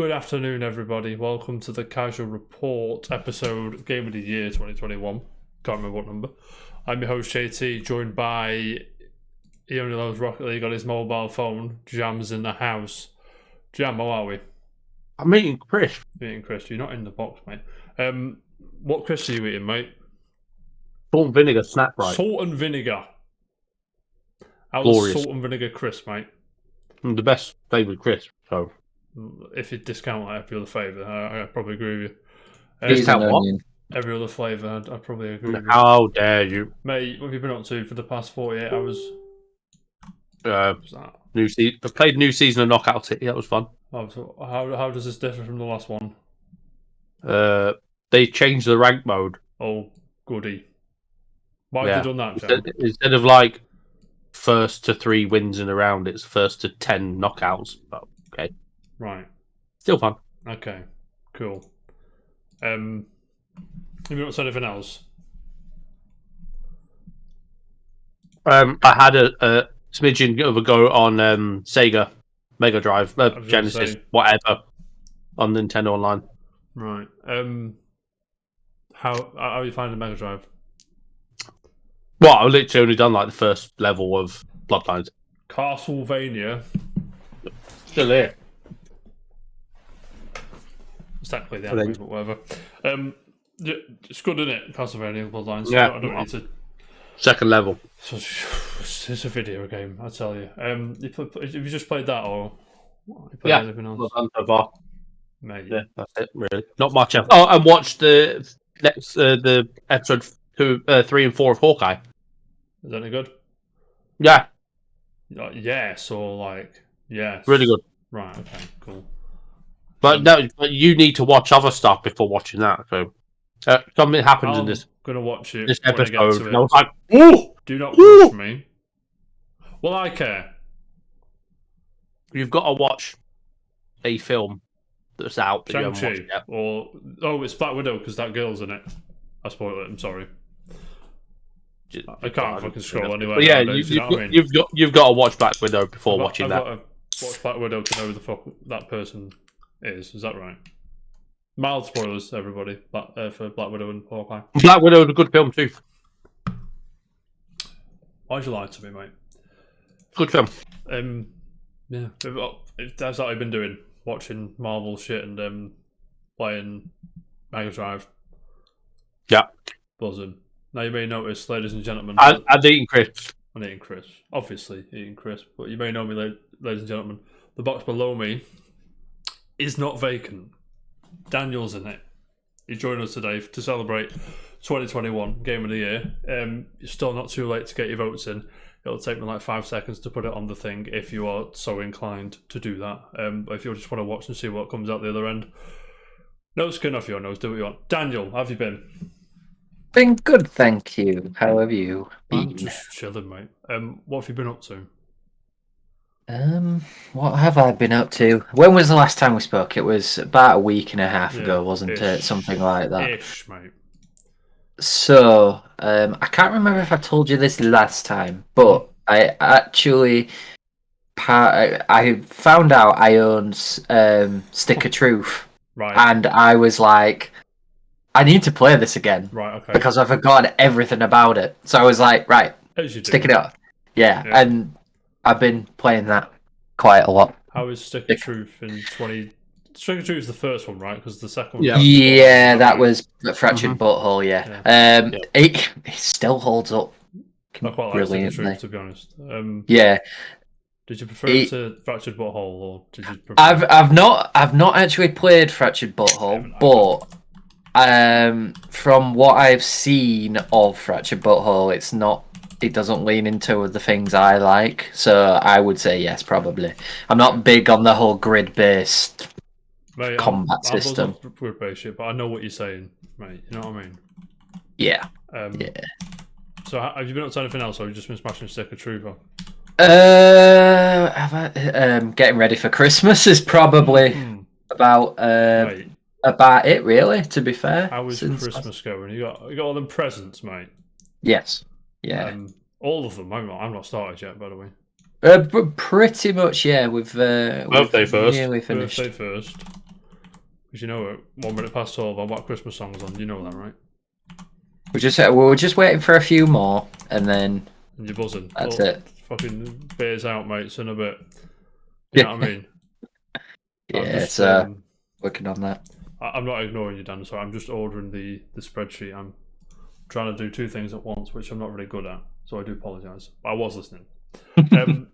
Good afternoon, everybody. Welcome to the Casual Report episode Game of the Year 2021. Can't remember what number. I'm your host, JT, joined by he only loves Rocket League on his mobile phone. Jam's in the house. Jam, how are we? I'm eating crisp. Eating crisp. You're not in the box, mate. What crisps are you eating, mate? Salt and vinegar snack right. Salt and vinegar. How's Glorious. salt and vinegar crisp, mate? The best flavoured crisp. So If you discount like every other flavour, I probably agree with you. Discount what? Every other flavour, I'd probably agree with you. How dare you? Mate, what have you been up to for the past 48 hours? What's that? I played new season of Knockout City. That was fun. How does this differ from the last one? They changed the rank mode. Oh, goody. Why have they done that, Jam? Instead of like first to 3 wins in a round, it's first to 10 knockouts. But okay, Right. still fun. Okay. Cool. Have you not said anything else? I had a smidgen of a go on Sega Mega Drive, Genesis, whatever, on Nintendo Online. Right. How are you finding Mega Drive? Well, I've literally only done like the first level of Bloodlines. Castlevania. Still here. It's technically the anime, but whatever. It's good, isn't it? Castlevania Bloodlines. Yeah. I don't need to. Second level. It's a video game, I tell you. Have you just played that, or you played Yeah. anything else? Well done so far. Mate. Yeah, that's it. Really, not much else. Oh, and watched the next the episode 3 and 4 of Hawkeye. Is that any good? Yeah, Like, yes, or like yes. really good. Right. Okay. Cool. But but you need to watch other stuff before watching that. So something happens in this Gonna watch it. this when I get to episode. it. And I was like, "Ooh, Do not Ooh! rush me. Well, I care. you've got to watch a film that's out that you haven't Shang-Chi. watched yet." Or it's Black Widow because that girl's in it. I spoiled it. I'm sorry. I can't fucking scroll anywhere. But yeah, nowadays, you know what I mean? you've got to watch Black Widow before watching I've that. got to watch Black Widow to know who the fuck that person is. Is that right? Mild spoilers, everybody, for Black Widow and Hawkeye. Black Widow is a good film too. Why'd you lie to me, mate? Good film. Yeah, that's what I've been doing, watching Marvel shit and playing Mega Drive. Yeah. Buzzing. Now you may notice, ladies and gentlemen, I've eaten crisps. I'm eating crisps. Obviously eating crisps, but you may know me, ladies and gentlemen. The box below me is not vacant. Daniel's in it. He's joining us today to celebrate 2021 Game of the Year. It's still not too late to get your votes in. It'll take me like 5 seconds to put it on the thing if you are so inclined to do that. But if you just want to watch and see what comes out the other end, no skin off your nose, do what you want. Daniel, how have you been? Been good, thank you. How have you I'm been? just chilling, mate. What have you been up to? What have I been up to? When was the last time we spoke? It was about a week and a half ago, wasn't it? Something like that. Ish, mate. So, I can't remember if I told you this last time, but I actually I found out I owned Stick of Truth, Right. and I was like, I need to play this again. Right, okay. Because I forgot everything about it. So I was like, right, As you do. stick it up. Yeah, Yeah. and I've been playing that quite a lot. How is Stick of Truth in 20... Stick of Truth is the first one, right? Because the second one... Yeah. Yeah, that was Fractured Butthole, yeah. Yeah. It still holds up I quite like Stick of brilliantly. Truth, to be honest. Yeah, Did you prefer it to Fractured Butthole, or did you prefer... I've not actually played Fractured Butthole, but from what I've seen of Fractured Butthole, it doesn't lean into the things I like, so I would say yes, probably. I'm not big on the whole grid-based Mate, combat system. I'm grid-based shit, but I know what you're saying, mate. You know what I mean? Yeah. Yeah. So have you been up to anything else, or have you just been smashing Stick of Truth on? Getting ready for Christmas is probably about it, really. To be fair, how is Christmas going? You got all them presents, mate. Yes, yeah, all of them. I'm not started yet, by the way. Pretty much, yeah. We've Birthday first. nearly finished. Birthday first. Because you know, at 1 minute past 12, I've got Christmas songs on. You know that, right? We're just waiting for a few more, and then And you're buzzing. that's Well, it. Fucking beers out, mates, in a bit. You know what I mean? Yeah, I'm just, so working on that. I'm not ignoring you, Dan. Sorry, I'm just ordering the spreadsheet. I'm trying to do 2 things at once, which I'm not really good at. So I do apologise. I was listening. Have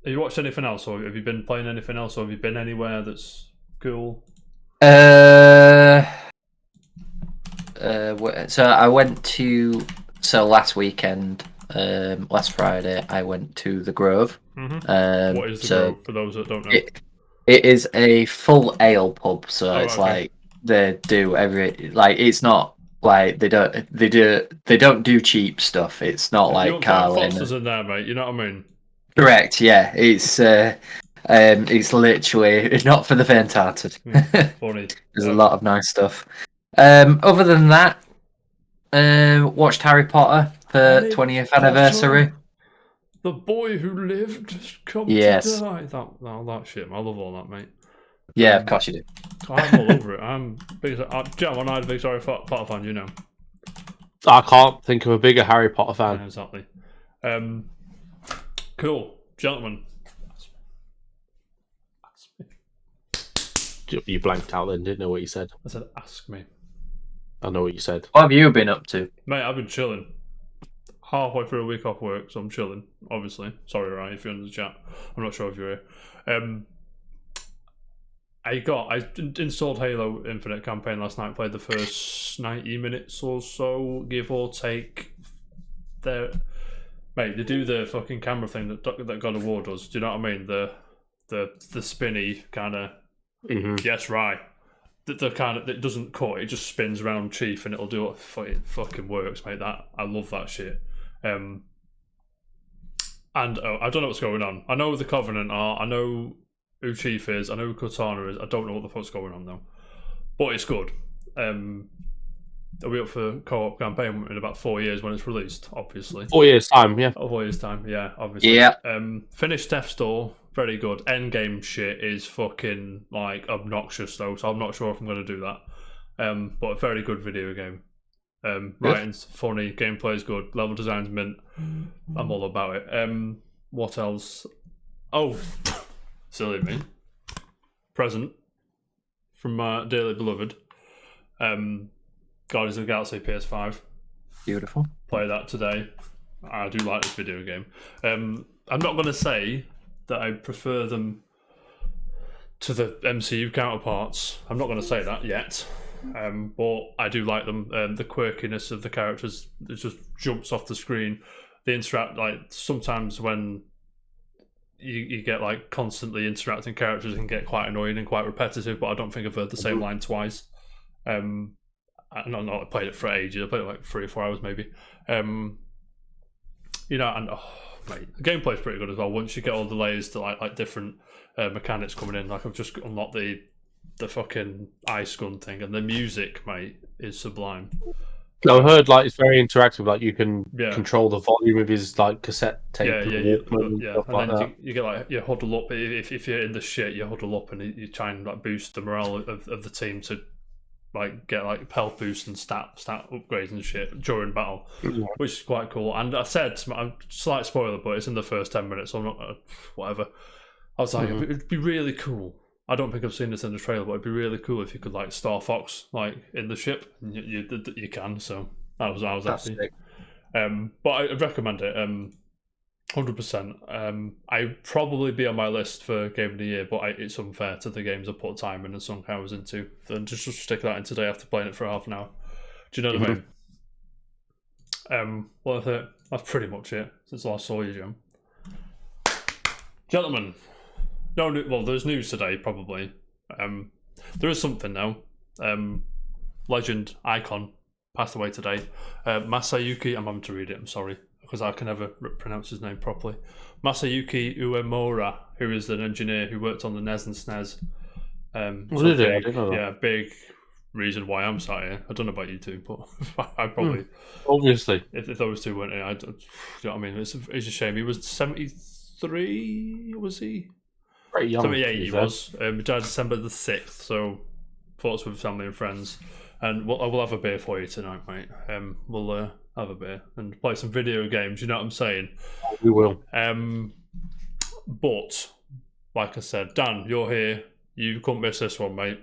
you watched anything else, or have you been playing anything else, or have you been anywhere that's cool? So I went to last weekend, last Friday, I went to the Grove. Mm-hmm. What is the Grove, for those that don't know? It is a full ale pub, so it's okay. like they do it's not like they don't do cheap stuff. It's not You like don't find Carlin. Fosters in there, mate. You know what I mean? Correct, yeah. It's literally not for the faint-hearted. Funny. There's a lot of nice stuff. Other than that, watched Harry Potter for 20th anniversary. The boy who lived has come to die. That shit. I love all that, mate. Yeah, of course you do. I'm all over it. I'm a big Harry Potter fan, you know. I can't think of a bigger Harry Potter fan. Yeah, exactly. Cool. Gentlemen. You blanked out then, didn't know what you said. I said, ask me. I know what you said. What have you been up to? Mate, I've been chilling. Halfway through a week off work, so I'm chilling, obviously. Sorry, Ryan, if you're in the chat. I'm not sure if you're here. I installed Halo Infinite campaign last night, played the first 90 minutes or so, give or take. Mate, they do the fucking camera thing that God of War does. Do you know what I mean? The spinny kind of. Mm-hmm. Yes, right. The kind of, it doesn't cut, it just spins around Chief and it'll do it. It fucking works, mate. I love that shit. And I don't know what's going on. I know who the Covenant are. I know who Chief is. I know who Cortana is. I don't know what the fuck's going on though. But it's good. Are we up for co-op campaign in about 4 years when it's released? Obviously. 4 years time, yeah. 4 years time, yeah. Obviously. Yeah. Finished Death's Door. Very good. Endgame shit is fucking like obnoxious though, so I'm not sure if I'm going to do that. But a very good video game. Writing's funny, gameplay's good, level design's mint. I'm all about it. What else? Oh, silly me. Present from my dearly beloved. Guardians of the Galaxy PS5. Beautiful. Play that today. I do like this video game. I'm not going to say that I prefer them to the MCU counterparts. I'm not going to say that yet. But I do like them. The quirkiness of the characters, it just jumps off the screen. They interact, like, sometimes when you get like constantly interacting characters, it can get quite annoying and quite repetitive, but I don't think I've heard the same line twice. I played it for ages. I played it like 3 or 4 hours maybe. And mate, the gameplay's pretty good as well. Once you get all the layers to like different mechanics coming in, like I've just unlocked the fucking ice gun thing, and the music, mate, is sublime. I heard like it's very interactive. Like you can control the volume of his like cassette tape. And then you get like you huddle up. If you're in the shit, you huddle up and you try and like boost the morale of the team to like get like health boost and stat upgrades and shit during battle, which is quite cool. And I said, I'm slight spoiler, but it's in the first 10 minutes, so I'm not whatever. I was like, it'd be really cool. I don't think I've seen this in the trailer, but it'd be really cool if you could like Star Fox like in the ship. And you can, so I was happy. But I recommend it. 100%. I'd probably be on my list for Game of the Year, but it's unfair to the games I put time in and sunk hours into. Then just stick that in today after playing it for half an hour. Do you know what I mean? Well, that's pretty much it since I last saw you, Jim. Gentlemen, there's news today, probably. There is something now. Legend, icon, passed away today. Masayuki, I'm having to read it, I'm sorry, because I can never pronounce his name properly. Masayuki Uemura, who is an engineer who worked on the NES and SNES. Big reason why I'm sat here. I don't know about you two, but I probably... Obviously. If those two weren't here, you know what I mean? It's a shame. He was 73, was he? Pretty young. 78 he was. He died December the 6th, so thoughts with family and friends, and we'll have a beer for you tonight, mate. We'll have a beer and play some video games. You know what I'm saying? We will. But like I said, Dan, you're here. You couldn't miss this one, mate.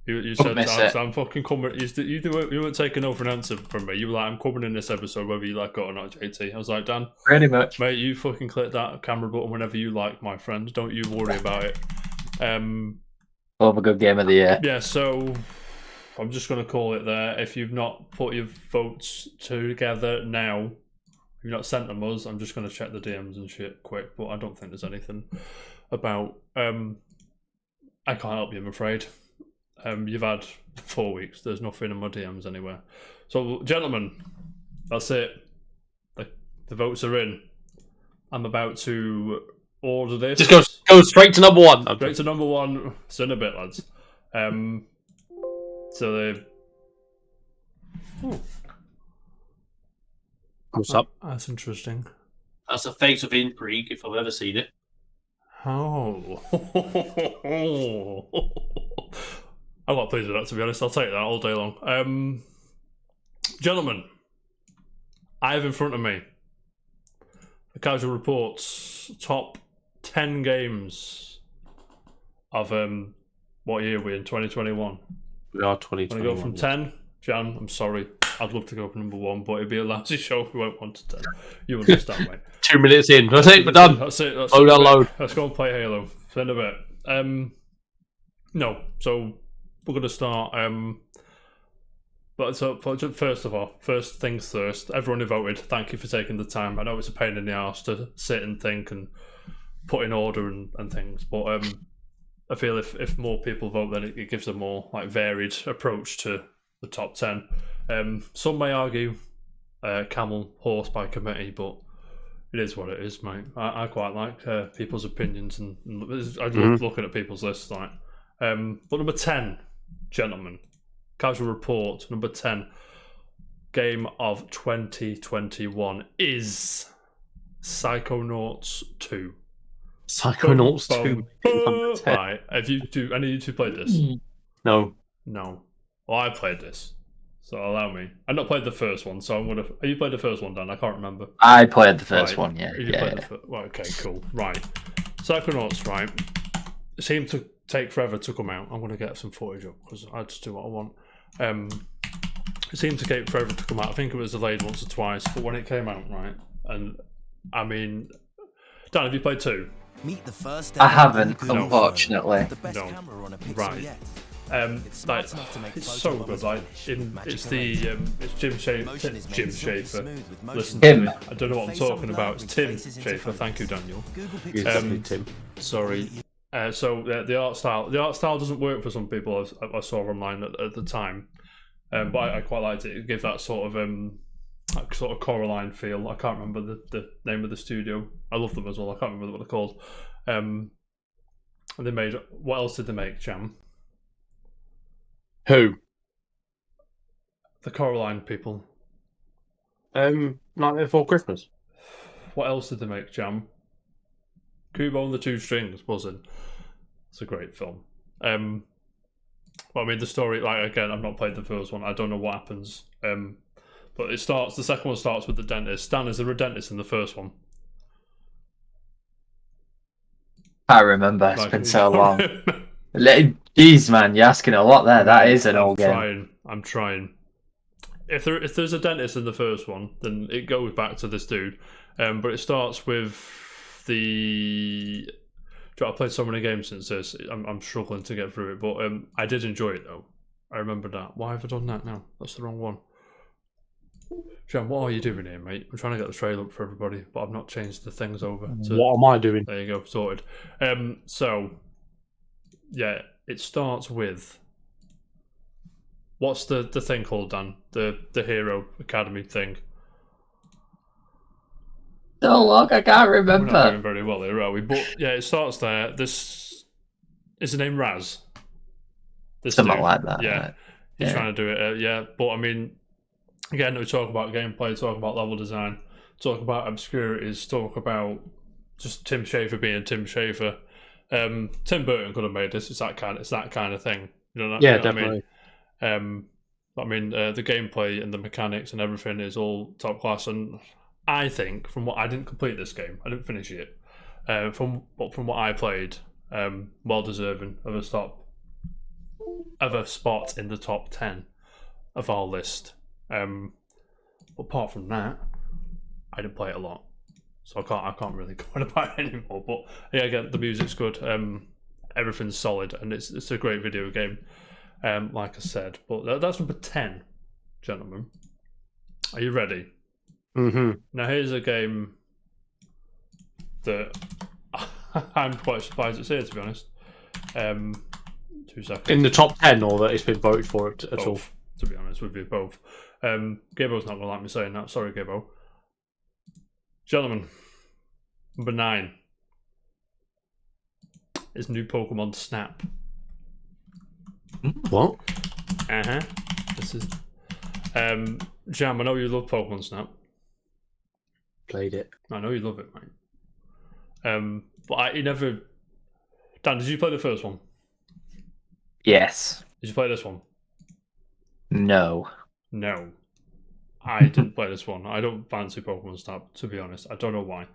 You said I'm fucking coming. You weren't taking over an answer from me. You were like, I'm coming in this episode, whether you like it or not, JT. I was like, Dan, pretty much, mate. You fucking click that camera button whenever you like, my friend. Don't you worry about it. We'll have a good game of the year. Yeah. So I'm just gonna call it there. If you've not put your votes together now, if you've not sent them us, I'm just gonna check the DMs and shit quick. But I don't think there's anything about. I can't help you, I'm afraid. You've had 4 weeks. There's nothing in my DMs anywhere. So, gentlemen, that's it. The votes are in. I'm about to order this. Just go straight to number one. Straight to number one. It's in a bit, lads. So they. What's up? That's interesting. That's a face of intrigue if I've ever seen it. Oh. I'm not pleased with that, to be honest. I'll take that all day long. Gentlemen, I have in front of me the Casual Reports top 10 games of what year we're in, 2021. We are 2021. I'm going to go from 10. Jan, I'm sorry. I'd love to go for number 1, but it'd be a lousy show if we went 1 to 10. You understand, mate. 2 minutes in. That's it, we're done. That's it. Load. Let's go and play Halo. In a bit. No, so we're going to start. But so first of all, first things first. Everyone who voted, thank you for taking the time. I know it's a pain in the arse to sit and think and put in order and things, but I feel if more people vote, then it gives a more like varied approach to the top 10. Some may argue camel horse by committee, but it is what it is, mate. I quite like people's opinions, and I love looking at people's lists. Like, but number 10, gentlemen, Casual Report, number 10 game of 2021 is Psychonauts 2. Psychonauts 2. Right, have you two? Any of you two played this? No. Well, I played this. So allow me. I've not played the first one, so I'm gonna. Have you played the first one, Dan? I can't remember. I played the first one. Yeah. Right, okay, cool. Right, Psychonauts. Right, it seemed to take forever to come out. I'm gonna get some footage up because I just do what I want. It seemed to take forever to come out. I think it was delayed once or twice, but when it came out, right, and I mean, Dan, have you played 2? Meet the first I haven't, unfortunately. The best camera on a pixel Right. yet. Like, it's so good. Like, it's Jim Schafer. Jim Schafer. Listen to me. I don't know what I'm talking about. It's Tim Schafer. Thank you, Daniel. Tim. Sorry. So the art style doesn't work for some people. I saw online at the time, but I quite liked it. It gave that sort of Coraline feel. I can't remember the name of the studio. I love them as well. I can't remember what they're called. They made, what else did they make, Jam? Who? The Coraline people. Nightmare Before Christmas. What else did they make, Jam? Kubo and the Two Strings, wasn't? It's a great film. But I mean, the story, like, again, I've not played the first one. I don't know what happens. But the second one starts with the dentist. Stan, is there a dentist in the first one? I remember. It's been so long. Jeez, man, you're asking a lot there. That is an old game. I'm trying. If there's a dentist in the first one, then it goes back to this dude. But it starts with the. I played so many games since this. I'm struggling to get through it, but I did enjoy it though. I remember that. Why have I done that now? That's the wrong one. Sean, what are you doing here, mate? I'm trying to get the trailer up for everybody, but I've not changed the things over. What am I doing? There you go, sorted. So, yeah, it starts with... What's the thing called, Dan? The Hero Academy thing. So long, I can't remember. We're not doing very well here, are we? But, yeah, it starts there. This... Is the name Raz? Something like that. Yeah. Right? He's trying to do it, yeah. But, I mean... Again, we talk about gameplay, talk about level design, talk about obscurities, talk about just Tim Schafer being Tim Schafer. Tim Burton could have made this. It's that kind of thing. Yeah, you know what I mean? definitely. The gameplay and the mechanics and everything is all top class. And I think, from what I didn't complete this game, I didn't finish it. From what I played, well deserving of a spot in the top 10 of our list. Apart from that, I didn't play it a lot, so I can't really go on about it anymore. But yeah, again, the music's good. Everything's solid, and it's a great video game. Like I said, but that's number 10, gentlemen. Are you ready? Mm-hmm. Now here's a game that I'm quite surprised it's here, to be honest. 2 seconds. In the top 10, or that it's been voted for at all? Both, to be honest with you, both. Gabbo's not going to like me saying that. Sorry, Gabbo. Gentlemen, number 9 is new Pokemon Snap. What? This is Jam. I know you love Pokemon Snap. Played it. I know you love it, mate. But you never. Dan, did you play the first one? Yes. Did you play this one? No. No. I didn't play this one. I don't fancy Pokemon Snap, to be honest. I don't know why.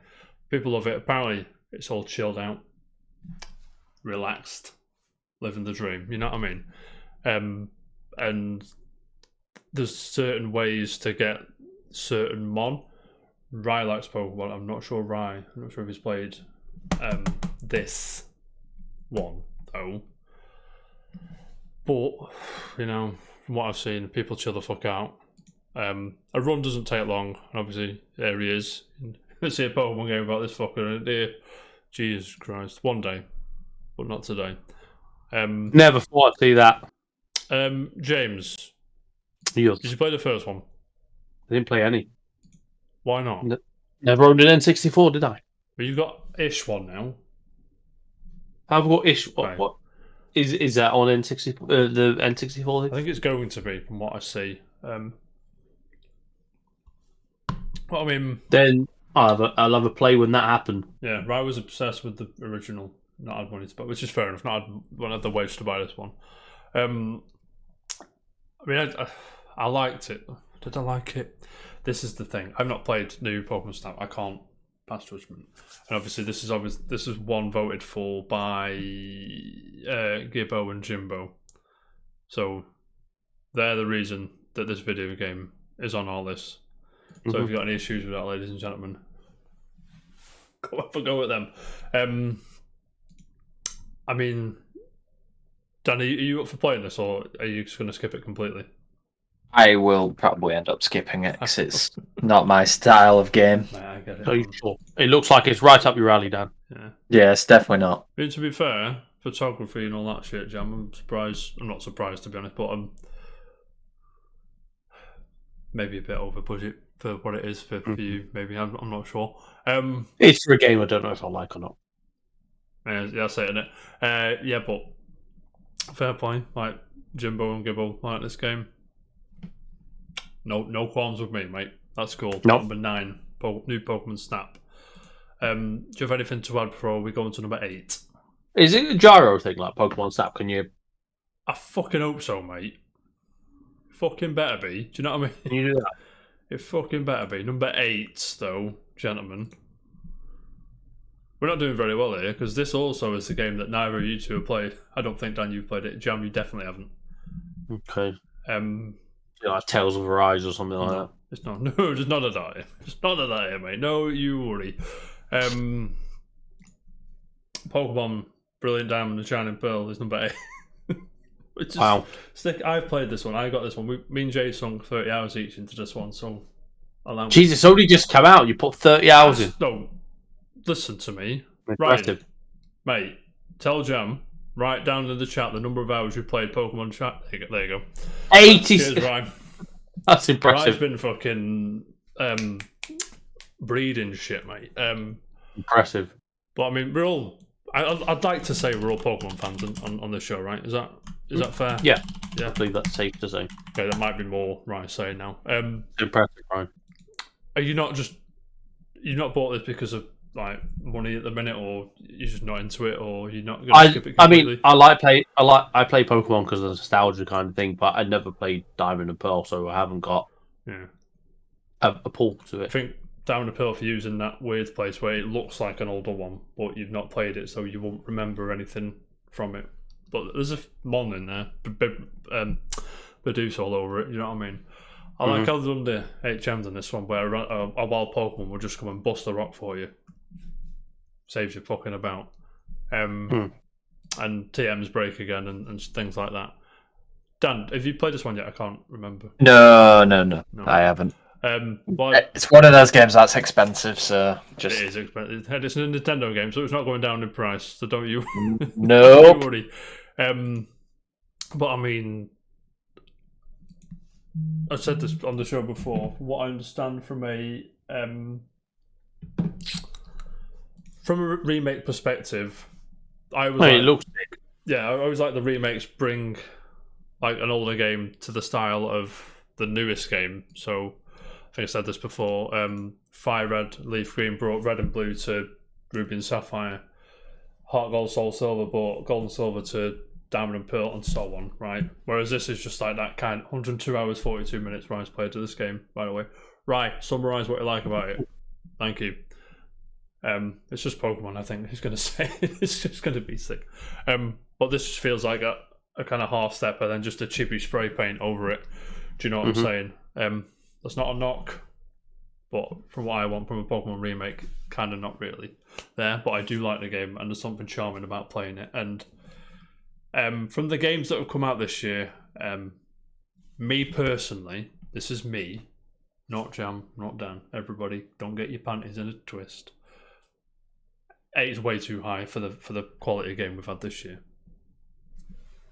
People love it. Apparently, it's all chilled out, relaxed, living the dream. You know what I mean? And there's certain ways to get certain Mon. Rye likes Pokemon. I'm not sure Rye. I'm not sure if he's played this one, though. But, you know, from what I've seen, people chill the fuck out. A run doesn't take long, and obviously there he is. Let's see a Pokemon game about this fucker in here. Jesus Christ. One day, but not today. Never thought I'd see that. James, Yes. did you play the first one? I didn't play any. Why not? No. Never owned an N64, did I? But you've got ish one now. I've got ish. Right. What is that on N64? The N64 I thing? think it's going to be, from what I see. Well, I mean, Then I'll have a play when that happened. yeah, Rye was obsessed with the original. Not had money to buy, which is fair enough. Not had the waste to buy this one. I mean, I liked it. Did I like it? This is the thing. I've not played new Pokemon Snap. I can't pass judgment. And obviously, this is one voted for by Gibbo and Jimbo. So they're the reason that this video game is on our list. So if you've got any issues with that, ladies and gentlemen, go with them. I mean, Dan, are you up for playing this, or are you just going to skip it completely? I will probably end up skipping it because it's not my style of game. Nah, I get it. Are you sure? It looks like it's right up your alley, Dan. Yeah. Yeah, it's definitely not. I mean, to be fair, photography and all that shit, Jam, I'm surprised. I'm not surprised, to be honest, but I'm maybe a bit over budget for what it is for you. Maybe I'm not sure. It's for a game I don't know if I like or not. Yeah, that's it, innit? Yeah, but fair play. Like Jimbo and Gibbo like this game. No qualms with me, mate. That's cool. Nope. Number 9, new Pokemon Snap. Do you have anything to add before we go on to number 8? Is it a gyro thing like Pokemon Snap? Can you I fucking hope so, mate. Fucking better be. Do you know what I mean? can you do that? It fucking better be. Number 8, though, gentlemen. We're not doing very well here, because this also is a game that neither of you two have played. I don't think, Dan, you've played it. Jam, you definitely haven't. Okay. Um, Like Tales of Arise or something like that. It's not. No, just none of that here. Just none of that here, mate. No, you worry. Pokemon Brilliant Diamond and Shining Pearl is number 8. Which is, Wow. I've played this one. I got this one. Me and Jay sunk 30 hours each into this one, so allow me. Jesus, it's only just come out. You put 30 hours in. No, listen to me. Impressive. Mate, tell Jam, write down in the chat the number of hours you played Pokemon chat. There you go. 80. Cheers, Ryan. That's Ryan's impressive. been fucking breeding shit, mate. Impressive. But I mean, we're all. I'd like to say we're all Pokemon fans on this show, right? Is that fair? Yeah. Yeah. I believe that's safe to say. Okay, that might be more Ryan saying now. Impressive, Ryan. Are you not bought this because of like money at the minute, or you're just not into it, or you're not going to skip it I completely? mean, I play Pokemon because of the nostalgia kind of thing, but I never played Diamond and Pearl, so I haven't got Yeah. a pull to I it. think Diamond and Pearl for you is in that weird place where it looks like an older one, but you've not played it, so you won't remember anything from it. But there's a mon in there, Bidoof all over it. You know what I mean? I like how they've done the HMs in this one, where a wild Pokemon will just come and bust a rock for you. Saves you fucking about. And TMs break again and things like that. Dan, have you played this one yet? I can't remember. No, I haven't. Well, It's one of those games that's expensive, so just it is expensive. It's a Nintendo game, so it's not going down in price. So don't you? Nope. Don't worry. But I mean, I said this on the show before. From what I understand from a remake perspective, I was It looks yeah, I always like the remakes bring like an older game to the style of the newest game. So I think I said this before. Fire Red, Leaf Green brought Red and Blue to Ruby and Sapphire. Heart Gold, Soul Silver brought Gold and Silver to Diamond and Pearl, and so on, right? Whereas this is just like that kind 102 hours, 42 minutes Ryan's played to this game, by the way. Right, summarise what you like about it. Thank you. It's just Pokemon, I think he's going to say. It's just going to be sick. But this just feels like a kind of half step and then just a chippy spray paint over it. Do you know what I'm saying? That's not a knock, but from what I want from a Pokemon remake, kind of not really there. But I do like the game, and there's something charming about playing it. And from the games that have come out this year, me personally, this is me, not Jam, not Dan. Everybody, don't get your panties in a twist. 8 is way too high for the quality of game we've had this year.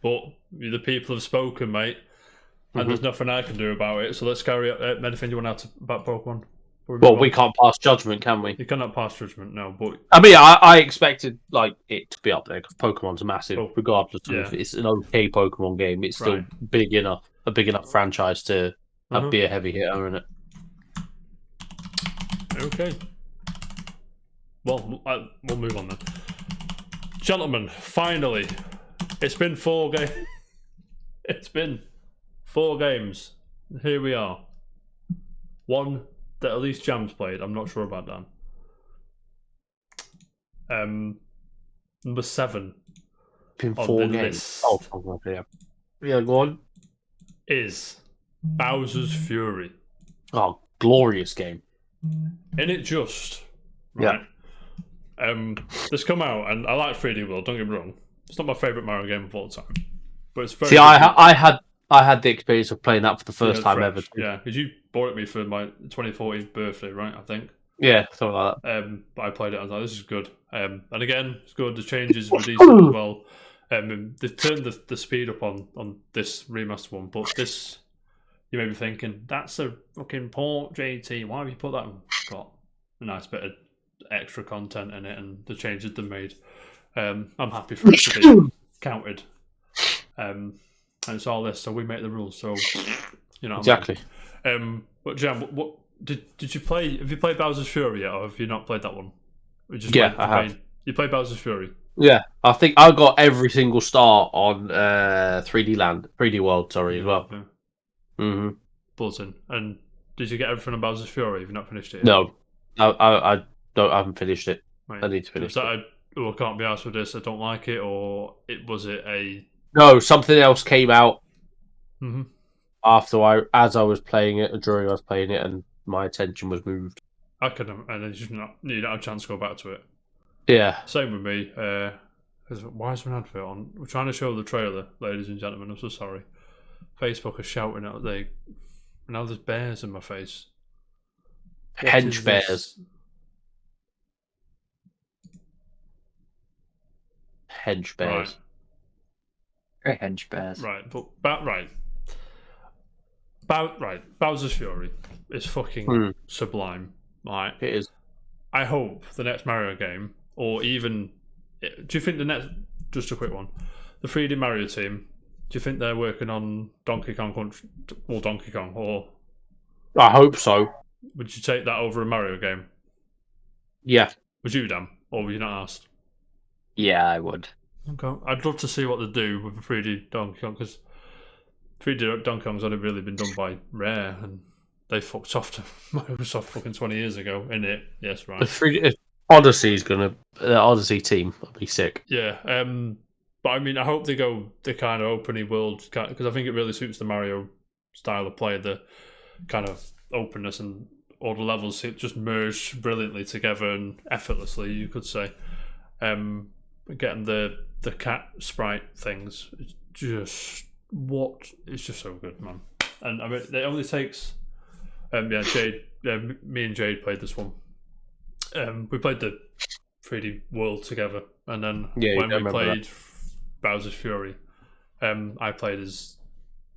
But the people have spoken, mate, and there's nothing I can do about it. So let's carry on. Anything you want to add about Pokemon? well, we can't pass judgment, can we? You cannot pass judgment, no. But I mean, I expected like it to be up there because Pokemon's massive, Oh, regardless of yeah. if it's an okay Pokemon game. It's still Right. a big enough franchise to be a heavy hitter in it. okay. Well, we'll move on then. Gentlemen, finally, it's been 4 games. It's been 4 games. Here we are. One that at least Jam's played. I'm not sure about Dan. Number 7 Been on 4 the games. list Oh, yeah. Yeah, go on. is Bowser's Fury. Oh, glorious game. In it just. Yeah. Right? This come out, and I like 3D World, don't get me wrong. It's not my favourite Mario game of all time. But it's very See, good. I had the experience of playing that for the first Yeah, time fresh. ever. Yeah, because you bought it me for my 2014 birthday, right? I think. Yeah, something like that. But I played it. I was like, "This is good." And again, it's good. The changes were decent as well. They turned the speed up on this remastered one, but this, you may be thinking, "That's a fucking port, JT. Why have you put that?" Got a nice bit of extra content in it, and the changes they made. I'm happy for it to be counted. And it's all this, so we make the rules. So you know what Exactly. I mean? But Jam, what did you play? Have you played Bowser's Fury yet, or have you not played that one? Or just Yeah, played I the have. main- You played Bowser's Fury. Yeah, I think I got every single star on 3D World, sorry, as well. Yeah. hmm Buzzing. And did you get everything on Bowser's Fury? Have you not finished it yet? No, I haven't finished it. Right. I need to finish Was that I can't be asked with this, I don't like it, or was it a... No, something else came out Mhm. as I was playing it, or during I was playing it, and my attention was moved. I couldn't, and then you don't have a chance to go back to it. Yeah. Same with me. Why is there an advert on? We're trying to show the trailer, ladies and gentlemen. I'm so sorry. Facebook is shouting out now there's bears in my face. What Hench is bears. this? Hench bears. Very hench bears. Right, Bowser's Fury is fucking sublime. Right, It is. I hope the next Mario game, or even, do you think the next? Just a quick one, the 3D Mario team. Do you think they're working on Donkey Kong Country, or Donkey Kong, or I hope so. would you take that over a Mario game? Yeah. Would you, Dan? Or were you not asked? Yeah, I would. Okay. I'd love to see what they do with a 3D Donkey Kong, because 3D Donkey Kong's only really been done by Rare, and they fucked off to Microsoft fucking 20 years ago, innit? Yes, right. If Odyssey's gonna, the Odyssey team will be sick. Yeah, but I mean, I hope they go the kind of open world, because I think it really suits the Mario style of play, the kind of openness and all the levels just merge brilliantly together and effortlessly, you could say. Getting the cat sprite things, it's just so good, man. And I mean, it only takes Jade, me and Jade played this one. We played the 3D World together, and then when we played Bowser's Fury, I played as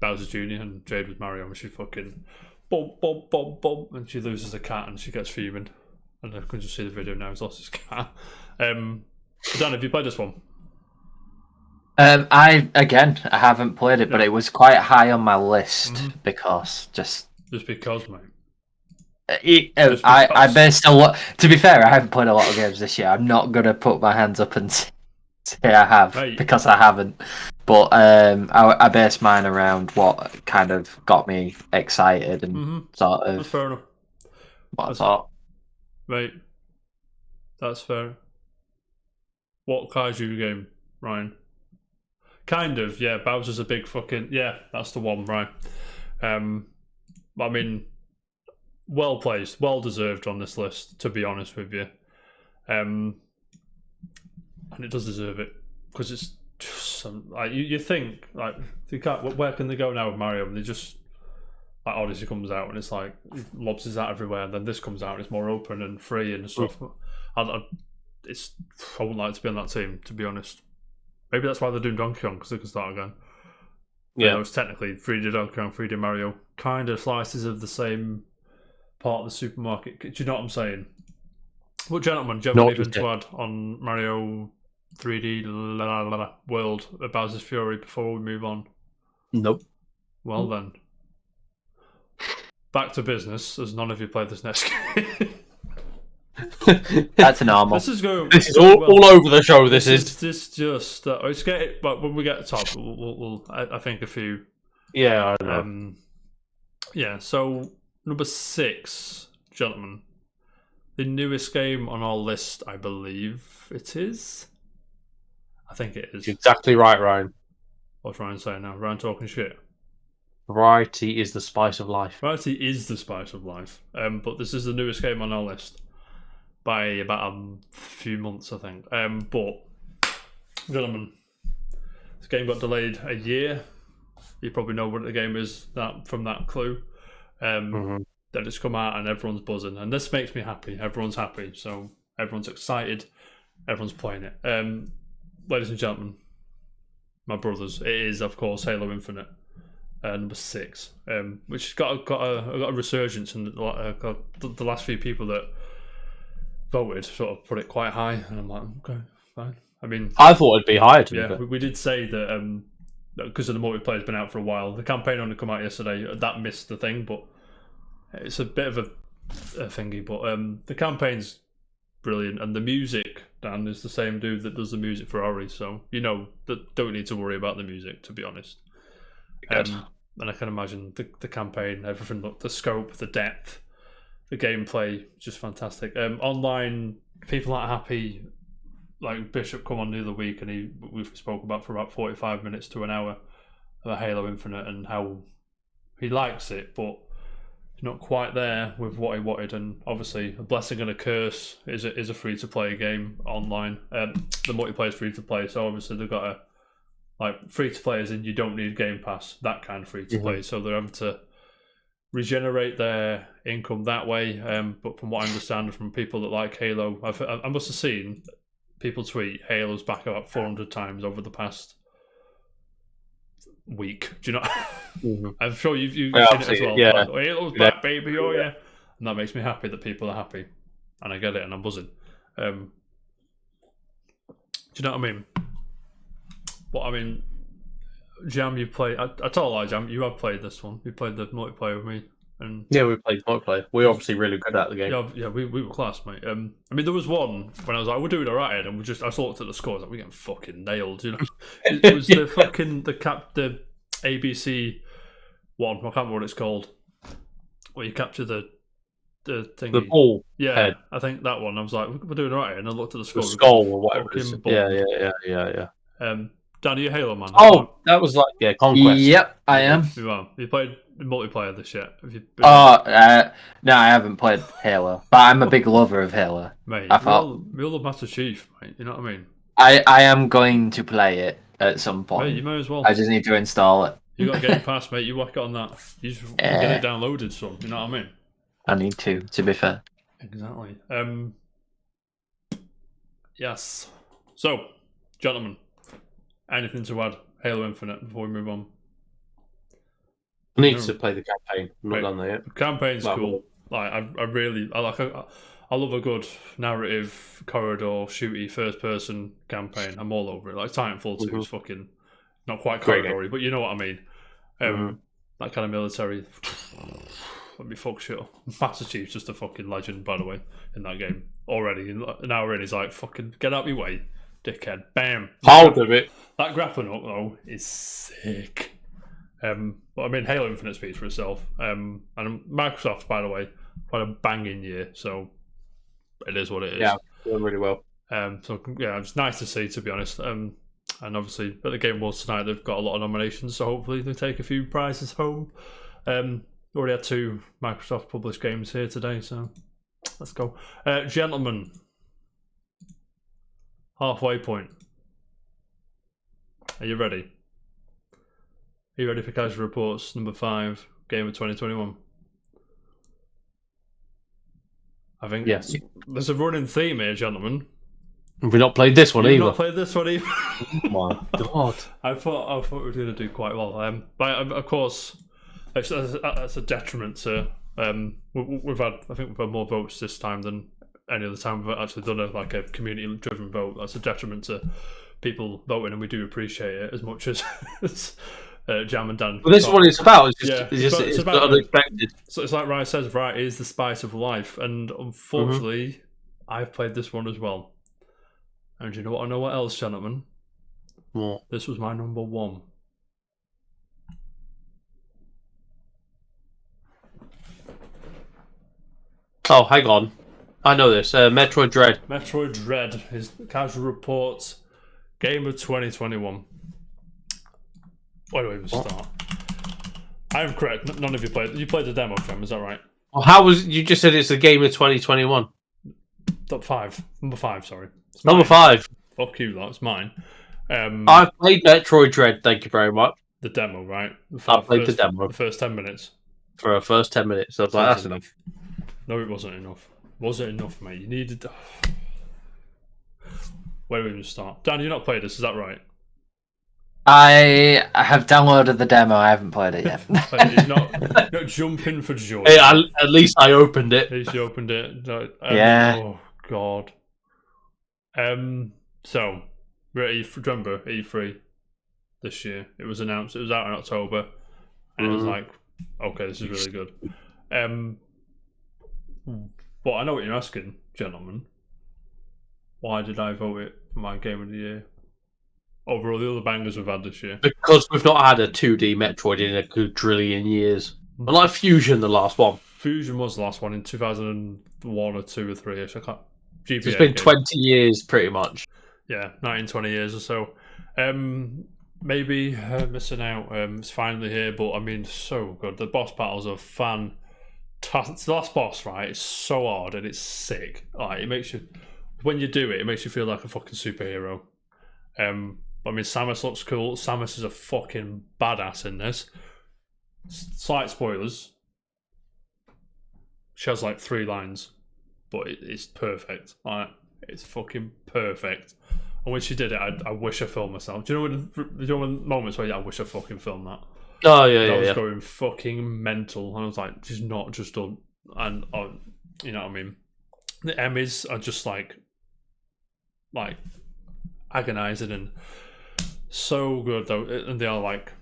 Bowser Jr. and Jade was Mario, and she fucking boom, and she loses a cat and she gets fuming. And I can just see the video now, he's lost his cat. Dan, have you played this one? I haven't played it, but it was quite high on my list because just because, mate. I based a lot. To be fair, I haven't played a lot of games this year. I'm not gonna put my hands up and say I have because I haven't. But I based mine around what kind of got me excited and sort of. That's fair enough. What I thought. Right. That's fair. What Kaiju game, Ryan? Kind of, yeah. Bowser's a big fucking that's the one, right? I mean, well placed, well deserved on this list, to be honest with you. And it does deserve it because it's just some like you think like they can't. Where can they go now with Mario? And they just like Odyssey comes out and it's like lobsters out everywhere, and then this comes out and it's more open and free and stuff. I wouldn't like to be on that team, to be honest. Maybe that's why they're doing Donkey Kong, because they can start again. Yeah, it's technically 3D Donkey Kong, 3D Mario, kind of slices of the same part of the supermarket. Do you know what I'm saying? Well, gentlemen, do you have anything to add on Mario 3D World, Bowser's Fury before we move on? Nope. Well then, back to business, as none of you played this next game. That's normal. This is all over the show. This is just it's getting, but when we get to top, we'll I think a few. Yeah, I know. Yeah. So number 6, gentlemen, the newest game on our list, I believe it is. I think it is. You're exactly right, Ryan. What's Ryan saying now? Ryan talking shit. Variety is the spice of life. Variety is the spice of life. But this is the newest game on our list by about a few months, I think. But, gentlemen, this game got delayed a year. You probably know what the game is from that clue. Then it's come out and everyone's buzzing. And this makes me happy. Everyone's happy. So everyone's excited. Everyone's playing it. Ladies and gentlemen, my brothers, it is, of course, Halo Infinite. Number 6, which has got a resurgence, and the last few people that voted sort of put it quite high, and I'm like, okay, fine. I mean, I thought it'd be higher. We did say that because of the multiplayer's been out for a while. The campaign only come out yesterday. That missed the thing, but it's a bit of a thingy. But the campaign's brilliant, and the music, Dan, is the same dude that does the music for Ori, so you know that don't need to worry about the music, to be honest. And I can imagine the campaign, everything, the scope, the depth, the gameplay, just fantastic. Online, people aren't happy. Like Bishop come on the other week, and we spoke about for about 45 minutes to an hour about Halo Infinite and how he likes it, but he's not quite there with what he wanted. And obviously, a blessing and a curse is a free to play game online. The multiplayer is free to play, so obviously they've got a free to play, as in you don't need Game Pass, that kind of free to play. So they're having to regenerate their income that way. But from what I understand from people that like Halo, I must have seen people tweet Halo's back about 400 times over the past week. Do you know? I'm sure you've seen it as well. Yeah. Halo's back, baby, oh yeah. And that makes me happy that people are happy. And I get it, and I'm buzzing. Do you know what I mean? But I mean, Jam, you played. I told you, Jam, you have played this one. You played the multiplayer with me. And Yeah, we played multiplayer. We're obviously really good at the game. yeah, we were class, mate. I mean, there was one when I was like, we're doing alright, and I just looked at the scores, like, we're getting fucking nailed, you know. It was the fucking the ABC one. I can't remember what it's called. Where you capture the thing. The ball Yeah, head. I think that one. I was like, we're doing alright, and I looked at the The score. skull or whatever it is. Fucking bombed. Yeah. Dan, are you a Halo man? Oh, that was like Conquest. Yep, I am. You are. You played multiplayer this year? Have you been, No, I haven't played Halo, but I'm a big lover of Halo. mate? I thought- we all love Master Chief, mate. You know what I mean? I am going to play it at some Mate, point. you may as well. I just need to install it. You got a Game Pass, mate. You whack it on that. You just get it downloaded, son. You know what I mean? I need to be fair. Exactly. Yes. So, gentlemen, anything to add? Halo Infinite before we move on. I need to play the campaign. I'm not Right. done there yet. The campaign's Well, cool. Like I love a good narrative corridor shooty first person campaign. I'm all over it. Like Titanfall 2 is fucking not quite Great corridory, but you know what I mean. That kind of military. Let me fuck shit up. Master Chief's just a fucking legend, by the way, in that game. Already, an hour in, he's like, fucking get out of your way, dickhead. Bam. Part of it. That grappling hook, though, is sick. But I mean, Halo Infinite speaks for itself. And Microsoft, by the way, had a banging year, so it is what it is. Yeah, doing really well. So yeah, it's nice to see, to be honest. And obviously, at the Game Awards tonight, they've got a lot of nominations, so hopefully they take a few prizes home. Already had 2 Microsoft published games here today, so let's go. Gentlemen, halfway point. Are you ready? Are you ready for Casual Reports number 5, Game of 2021? I think Yes. there's a running theme here, gentlemen. We've not played this one You've either. not played this one either. Oh my god. I thought we were going to do quite well. But of course, that's a detriment to. We've had more votes this time than any other time we've actually done a community-driven vote. That's a detriment to people voting, and we do appreciate it as much as Jam and Dan. Well, this is what it's about. It's just, Yeah, it's about- unexpected. So it's like Ryan says, right? Is the spice of life, and unfortunately, I've played this one as well. And you know what? I know what else, gentlemen. What? This was my number 1. Oh, hang on. I know this. Metroid Dread. Metroid Dread is Casual Reports Game of 2021. Where do I even start? I'm correct. None of you played. You played the demo, Jam. Is that right? Well, how was you just said it's a game of 2021? Top 5. Number 5. Sorry. It's Number mine. 5. Fuck you. That's mine. I've played Metroid Dread. Thank you very much The demo, right? I played the demo. The first 10 minutes. for the first 10 minutes. I was like, that's enough. No, it wasn't enough. Was it enough, mate? You needed. Where do we even start? Dan, you not played this? Is that right? I have downloaded the demo. I haven't played it yet. He's not jumping for joy. Hey, at least I opened it. At least you opened it. Yeah. Oh god. So we're at remember E3 this year. It was announced. It was out in October, and it was like, okay, this is really good. But I know what you're asking, gentlemen. Why did I vote it for my game of the year over all the other bangers we've had this year? Because we've not had a 2D Metroid in a quadrillion years. Unlike Fusion, the last one. Fusion was the last one in 2001 or 2 or 3ish. I can't. GBA It's been game. 20 years, pretty much. Yeah, 19, 20 years or so. Maybe missing out. It's finally here, but I mean, so good. The boss battles are fantastic. The last boss, right? It's so hard and it's sick. Like, it makes you, when you do it, it makes you feel like a fucking superhero. I mean, Samus looks cool. Samus is a fucking badass in this. Slight spoilers. She has like 3 lines, but it's perfect. Like, it's fucking perfect. And when she did it, I wish I filmed myself. Do you know when moments where I wish I fucking filmed that? Oh, yeah, I was yeah. going fucking mental, and I was like, she's not just done. And you know what I mean? The Emmys are just like agonizing and so good though, and they are like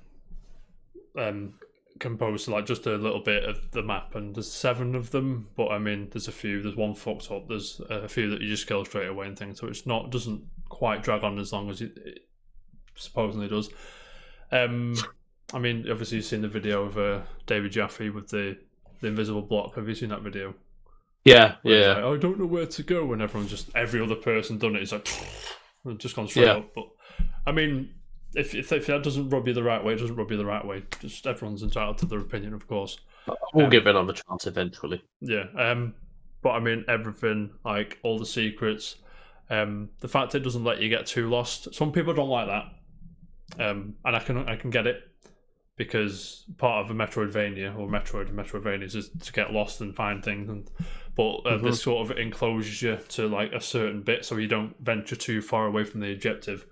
composed to like just a little bit of the map, and there's 7 of them. But I mean, there's a few. There's one fucked up. There's a few that you just kill straight away and things. So it's not doesn't quite drag on as long as it supposedly does. I mean, obviously you've seen the video of David Jaffe with the invisible block. Have you seen that video? Yeah, Where he's yeah. like, I don't know where to go, and every other person done it. It's like just gone straight up. But I mean, if that doesn't rub you the right way, it doesn't rub you the right way. Just everyone's entitled to their opinion, of course. We'll give it another chance eventually. Yeah. But I mean, everything, like all the secrets, the fact it doesn't let you get too lost. Some people don't like that, and I can get it, because part of a Metroidvania or Metroidvanias is to get lost and find things, but this sort of encloses you to like a certain bit, so you don't venture too far away from the objective,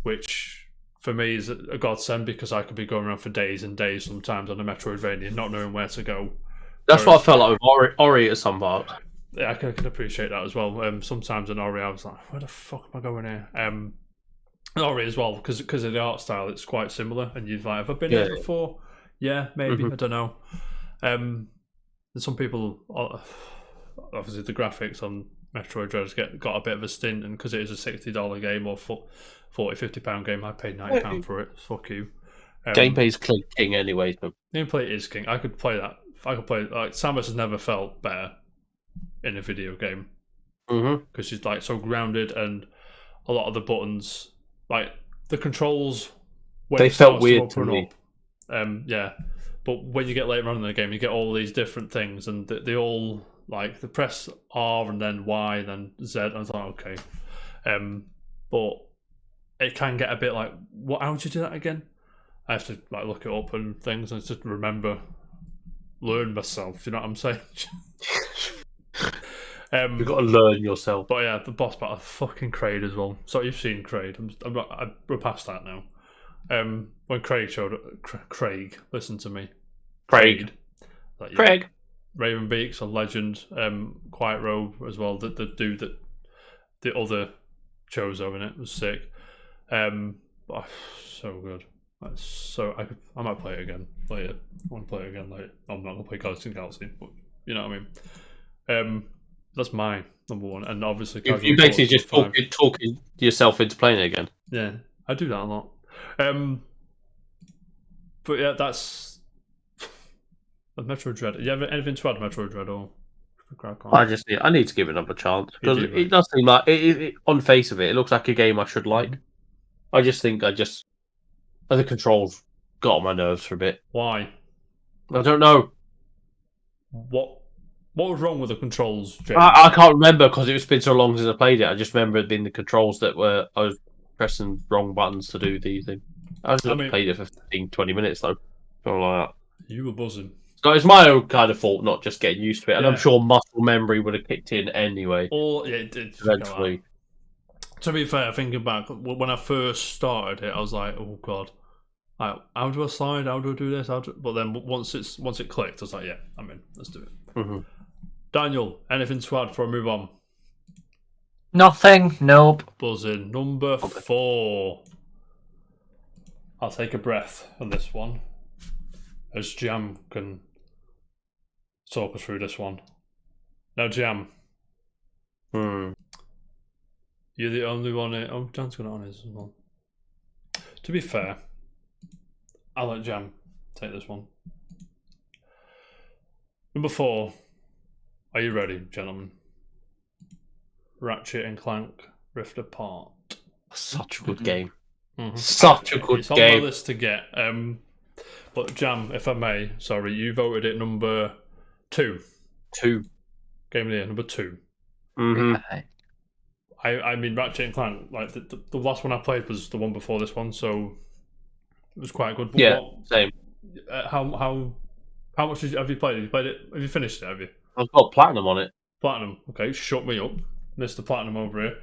which for me is a godsend, because I could be going around for days and days sometimes on a Metroidvania, not knowing where to go. That's what I felt like with Ori at some part. Yeah, I can appreciate that as well. Sometimes in Ori, I was like, "Where the fuck am I going here?" Ori as well, because of the art style, it's quite similar. And you've like, have I been here before? Yeah, maybe. I don't know. And some people, obviously, the graphics on Metroid Dread got a bit of a stint, and because it is a $60 game or £40-50 game, I paid £90 for it. Fuck you. Gameplay's king anyway. So. Gameplay is king. I could play that. Like Samus has never felt better in a video game, because she's like so grounded, and a lot of the buttons, like the controls, when they it felt starts weird to open to me. up, yeah. But when you get later on in the game, you get all these different things, and they all like the press R and then Y and then Z. And I was like, okay, but it can get a bit like, what? How would you do that again? I have to like look it up and things, and just learn myself. Do you know what I'm saying? You've got to learn yourself. But yeah, the boss battle, fucking Kraid as well. So you've seen Kraid. We're past that now. When Craig showed up, Craig, listen to me. Craig. Raven Beaks, a legend. Quiet Robe as well. The dude that the other Chozo in it was sick. So good. I might play it again later. I want to play it again later. I'm not gonna play Guardians of the Galaxy, but you know what I mean. That's my number one, and obviously you basically just talking yourself into playing it again. Yeah, I do that a lot. But yeah, that's Metroid Dread. You have anything to add, Metroid Dread, or I need to give it another chance, because it does seem like it, on face of it, it looks like a game I should like. I just think the controls got on my nerves for a bit. Why? I don't know. What was wrong with the controls, James? I can't remember, because it's been so long since I played it. I just remember it being the controls that I was pressing wrong buttons to do these things. I played it for 15-20 minutes though. Something like that. You were buzzing. So it's my own kind of fault not just getting used to it. And I'm sure muscle memory would have kicked in anyway. It did. Eventually. To be fair, thinking back, when I first started it, I was like, oh god. Like, how do I slide? How do I do this? But then once it clicked, I was like, yeah, I'm in. Let's do it. Daniel, anything to add before I move on? Nothing. Nope. Buzzing. Number 4. I'll take a breath on this one, as Jam can talk us through this one. Now, Jam, you're the only one. Oh, Jan's got it on his as well. To be fair, I'll let Jam take this one. Number 4. Are you ready, gentlemen? Ratchet and Clank Rift Apart. Such a good game. Such a good it's on game. my list to get. But Jam, if I may, sorry, you voted it number 2. 2. Game of the year, number 2. I mean, Ratchet and Clank, like the last one I played was the one before this one, so it was quite good. But same. How much have you played it? Have you finished it? Have you? I've got platinum on it. Platinum. Okay, shut me up, Mr. Platinum over here.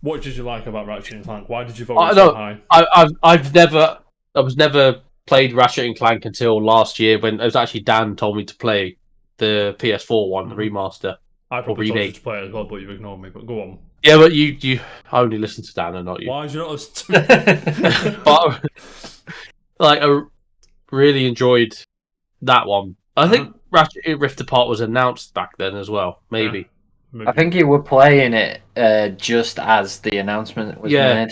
What did you like about Ratchet and Clank? Why did you vote so high? I was never played Ratchet and Clank until last year, when it was actually Dan told me to play the PS4 one, the remaster. I probably told you to play it as well, but you ignored me. But go on. Yeah, but you only listen to Dan and not you. Why did you not listen to me? But like really enjoyed that one. I think Ratchet Rift Apart was announced back then as well. Maybe. I think you were playing it just as the announcement was made.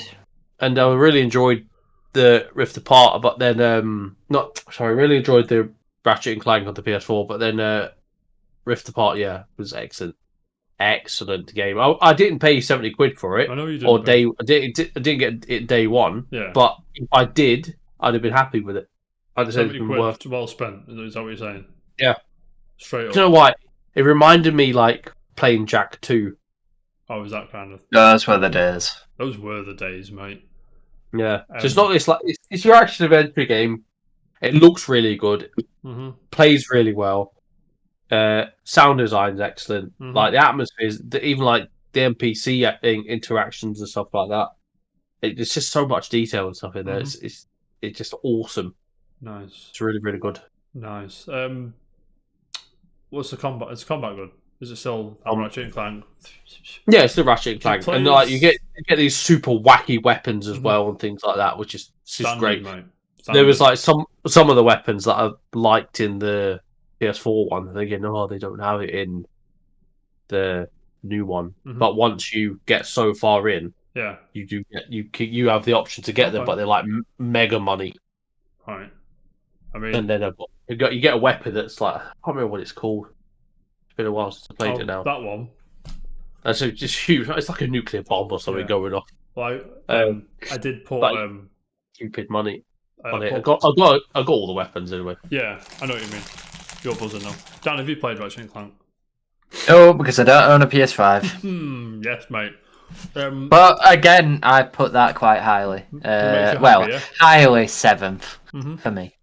And I really enjoyed the Rift Apart, but then really enjoyed the Ratchet and Clank on the PS4, but then Rift Apart, was excellent game. I didn't pay £70 for it. I know you didn't. Or I didn't get it day one. Yeah. But if I did, I'd have been happy with it. I'd have said it's been worth. Well spent. Is that what you're saying? Yeah. Straight up. Do you know why? It reminded me like playing Jack 2. Oh, was that kind of? Those were the days. Those were the days, mate. Yeah. So it's not this like it's your action adventure game. It looks really good. Mm-hmm. Plays really well. Sound design's excellent. Mhm. Like the atmospheres, even like the NPC interactions and stuff like that. It's just so much detail and stuff in there. Mhm. It's just awesome. Nice. It's really, really good. Nice. What's the combat? Is the combat good? Is it still Ratchet and Clank? Yeah, it's the Ratchet and Clank, and like you get these super wacky weapons as well and things like that, which is just great. Mate. There was like some of the weapons that I liked in the PS4 one. Thinking, oh, they don't have it in the new one. Mhm. But once you get so far in, Yeah. you do get you have the option to get them, but they're like mega money. Right. I mean, And then you get a weapon that's like, I can't remember what it's called. It's been a while since I played it now. That one. And so just huge. It's like a nuclear bomb or something going off. Well, I did put Stupid money on it. I put- got all the weapons anyway. Yeah, I know what you mean. You're buzzing now. Dan, have you played Ratchet and Clank? No, because I don't own a PS5. Yes, mate. But again, I put that quite highly. makes you happy, Well, yeah? highly 7th Mhm. for me.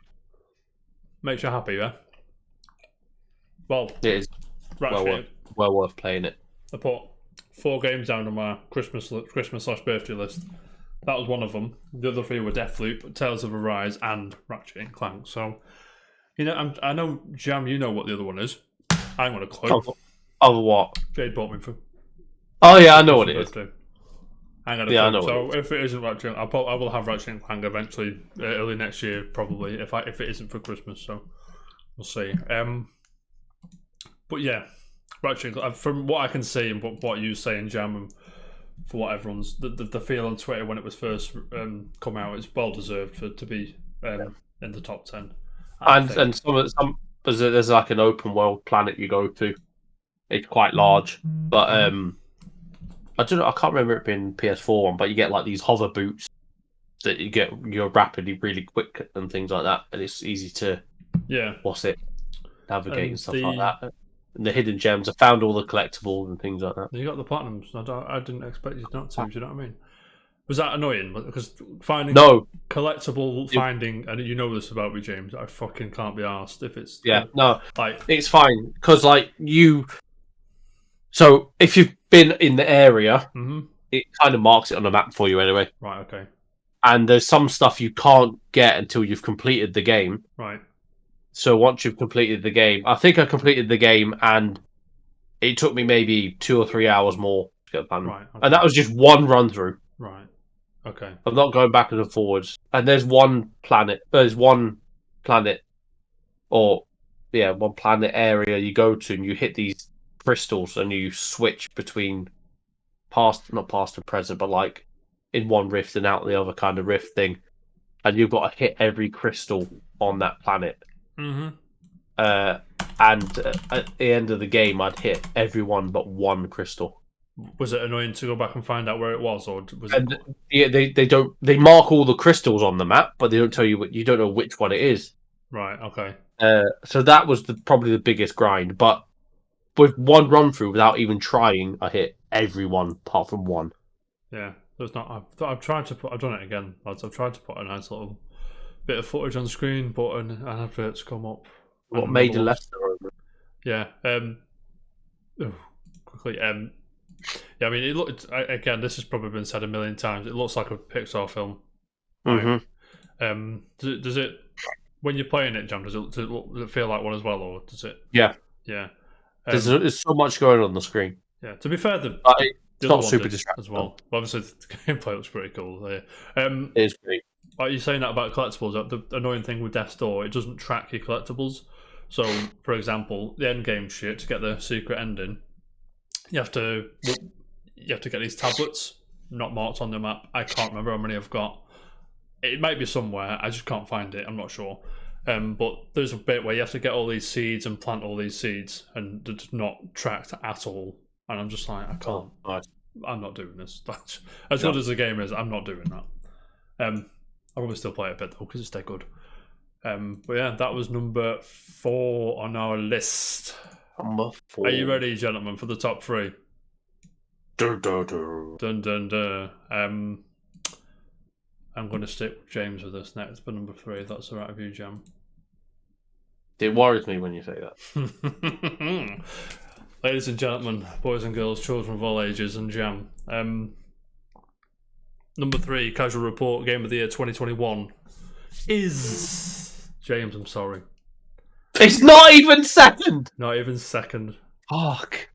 Makes you happy, yeah? Well, It is Ratchet. well worth playing it. I put 4 games down on my Christmas/birthday list. That was one of them. The other 3 were Deathloop, Tales of Arise, and Ratchet and Clank. So, I know, Jam, you know what the other one is. I ain't got a clue. Of what? Jade bought me for. Oh yeah, I know what it is. birthday. I ain't got a Yeah, I clue. know So what if it isn't Ratchet, I will have Ratchet and Clank eventually, early next year probably. If it isn't for Christmas, so we'll see. But yeah, Ratchet and Clank, from what I can see and what you say in Jam, and for what everyone's the feel on Twitter when it was first come out, it's well deserved to be in the top 10. And some there's like an open world planet you go to. It's quite large, but I don't know. I can't remember it being PS4 one, but you get like these hover boots that you're rapidly really quick and things like that, and it's easy to navigate and stuff like that. And the hidden gems, I found all the collectibles and things like that. You got the platinums. I didn't expect you not to. Do you know what I mean? Was that annoying? Because finding collectible finding, and you know this about me, James. I fucking can't be arsed if it's it's fine because like you. So if you've been in the area, it kind of marks it on the map for you anyway. Right. Okay. And there's some stuff you can't get until you've completed the game. Right. So once you've completed the game, I think I completed the game, and it took me maybe 2 or 3 hours more to get the platinum. Right. Okay. And that was just one run through. Right. Okay. I'm not going backwards and forwards. And there's one planet. One planet area you go to, and you hit these crystals, and you switch between not past and present, but like in one rift and out the other kind of rift thing. And you've got to hit every crystal on that planet. Mm-hmm. And at the end of the game, I'd hit everyone but one crystal. Was it annoying to go back and find out where it was, or was it? Yeah, they mark all the crystals on the map, but they don't tell you you don't know which one it is. Right. Okay. So that was probably the biggest grind. But with one run through, without even trying, I hit everyone apart from one. Yeah, there's not. I've tried to put. I've done it again, lads. I've tried to put a nice little bit of footage on screen, but an advert's come up. What made you Leicester over? Yeah. Quickly. Yeah. I mean, it looked. Again, this has probably been said a million times. It looks like a Pixar film. Right? Does it? When you're playing it, John, does it feel like one as well, or does it? Yeah. Yeah. There's so much going on the screen. Yeah. To be fair, it's not super distracting as well. Obviously, the gameplay looks pretty cool. It is great. Like you're saying that about collectibles, the annoying thing with Death's Door, it doesn't track your collectibles. So, for example, the end game shit to get the secret ending, you have to get these tablets not marked on the map. I can't remember how many I've got. It might be somewhere. I just can't find it. I'm not sure. But there's a bit where you have to get all these seeds and plant all these seeds, and it's not tracked at all. And I'm just like, I can't. Nice. I'm not doing this. As good as the game is, I'm not doing that. I'll probably still play it a bit though because it's still good. But yeah, that was number 4 on our list. Number 4. Are you ready, gentlemen, for the top 3? Dun, dun, dun. Dun dun dun. I'm going to stick with James with this next for number 3. If that's alright with you, Jam. It worries me when you say that. Ladies and gentlemen, boys and girls, children of all ages, and Jam. Number 3, Casual Report Game of the Year 2021 is James. I'm sorry, It's not even second. not even second. Fuck.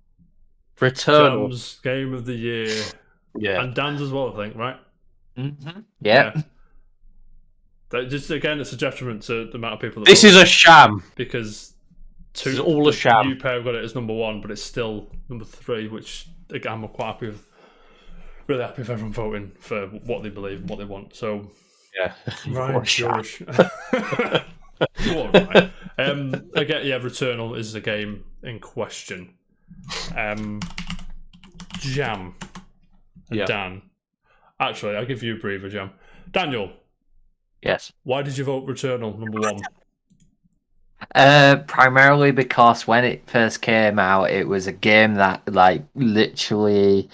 Returnal. Jam's Game of the Year, Yeah. and Dan's as well, I think, right? Mm-hmm. Yeah. That just again, it's a detriment to the amount of people. That This vote, is a sham. because This is all a sham. You pair got it as number 1, but it's still number 3, which again, I'm quite happy with. Really happy with everyone voting for what they believe and what they want. So, Yeah. right, What a sham. George. All right. Again, yeah, Returnal is the game in question. Jam and Yeah. Dan. Actually, I'll give you a breather, Jam. Daniel, Yes. why did you vote Returnal number 1? Primarily because when it first came out, it was a game that, like, literally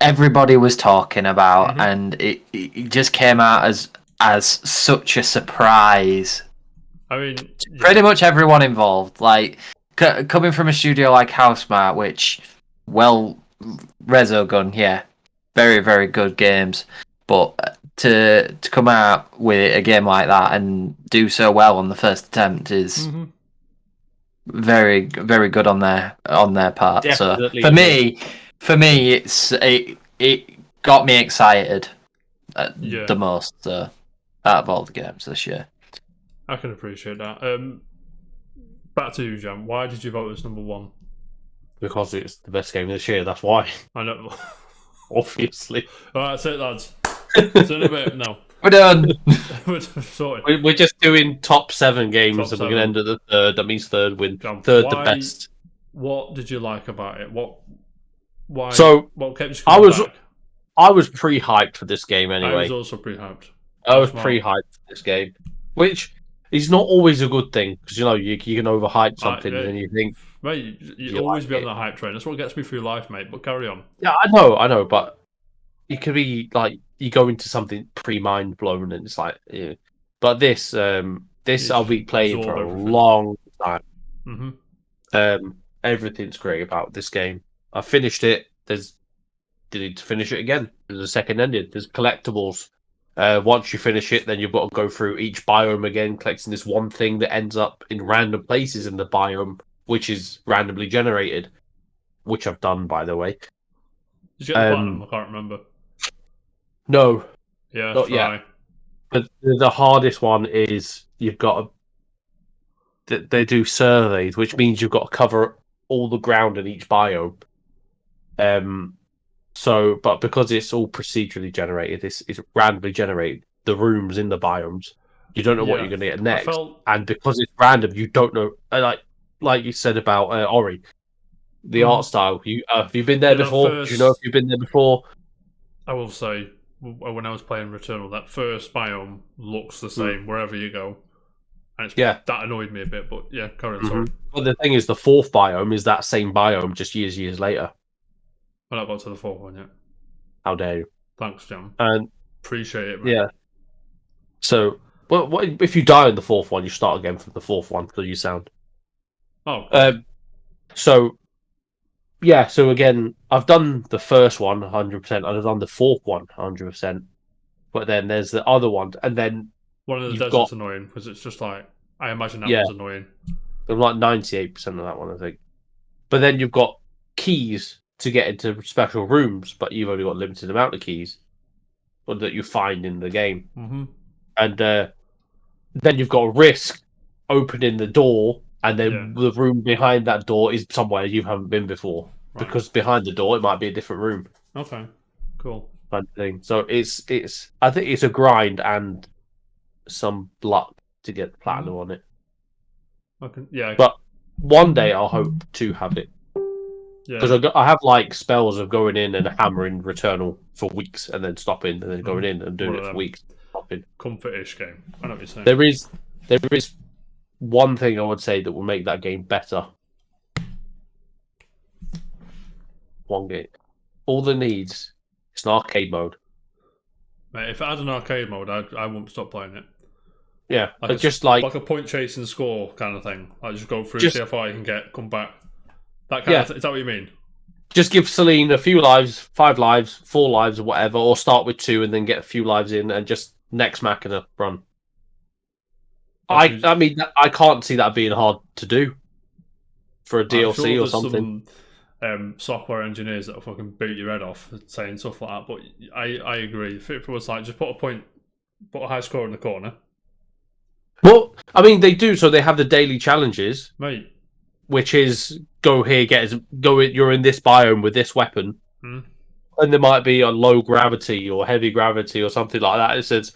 everybody was talking about, and it just came out as such a surprise. I mean, Pretty much everyone involved, like coming from a studio like Housemart, which, well, Resogun, yeah, very very good games, but to come out with a game like that and do so well on the first attempt is very very good on their part. Definitely. So for me, it got me excited Yeah. the most. So out of all the games this year. I can appreciate that. Back to you, Jam. Why did you vote as number 1? Because it's the best game of this year. That's why. I know. Obviously. All right, that's it, lads. It's in a bit. No. We're done. We're sorted. We're just doing top 7 games, Top and we're going to end at the third. That means third win. Jam, Third the why- best. What did you like about it? Why? So, what kept you I coming was- back? I was pre-hyped for this game I anyway. was also pre-hyped. I was Smart. pre-hyped for this game, which is not always a good thing because you can overhype something yeah. and you think, Mate, you You always like be on it. the hype train. That's what gets me through life, mate. But carry on. yeah, I know, but you could be like you go into something pre-mind blown and it's like, yeah. But this I'll be playing absorb for a everything. long time. Mm-hmm. Everything's great about this game. I finished it. Did need to finish it again. There's a second ending. There's collectibles. Once you finish it, then you've got to go through each biome again, collecting this one thing that ends up in random places in the biome, which is randomly generated. Which I've done, by the way. Did you get the platinum? I can't remember. No, Yeah, Not try. yet. but the hardest one is you've got to. They do surveys, which means you've got to cover all the ground in each biome. But because it's all procedurally generated, it's randomly generated. The rooms in the biomes, you don't know what Yeah. you're going to get I next, felt and because it's random, you don't know. Like you said about Ori, the art style. Have you been there Yeah, that before? Do you know if you've been there before? I will say, when I was playing Returnal, that first biome looks the same wherever you go. And Yeah. that annoyed me a bit, but yeah, carry on, sorry. But the thing is, the fourth biome is that same biome, just years later. I've not got to the 4th one yet. How dare you? Thanks, Jam. And Appreciate it, man. yeah. So, what if you die in the fourth one? You start again from the fourth one, so you sound. Oh, So, yeah. So again, I've done the first one 100%. and I've done the fourth one 100%. But then there's the other one, and then one of the you've deserts got- annoying because it's just like, I imagine that Yeah. was annoying. I'm like 98% of that one, I think. But then you've got keys to get into special rooms, but you've only got a limited amount of keys, or that you find in the game. Mm-hmm. and then you've got Risk opening the door, and then the room behind that door is somewhere you haven't been before, because behind the door it might be a different room. Okay, cool. Kind of thing. So it's I think it's a grind and some luck to get the platinum on it. But one day I'll hope to have it. Because I have like spells of going in and hammering Returnal for weeks and then stopping and then going in and doing it for weeks. Stopping. Comfort-ish game. I know what you're saying. There is one thing I would say that will make that game better. One game. All it needs is an arcade mode. Mate, if it had an arcade mode, I wouldn't stop playing it. Yeah, like just like a point chasing score kind of thing. Like just go through, see how far you can get, come back. That kind of is that what you mean? Just give Celine a few lives, 5 lives, 4 lives, or whatever, or start with 2 and then get a few lives in and just next Machina run. I mean, I can't see that being hard to do for a DLC or something. Some software engineers that'll fucking beat your head off saying stuff like that, but I agree. If it was like just put a high score in the corner. Well, I mean, they do. So they have the daily challenges, mate. Which is go here, you're in this biome with this weapon, and there might be a low gravity or heavy gravity or something like that. It says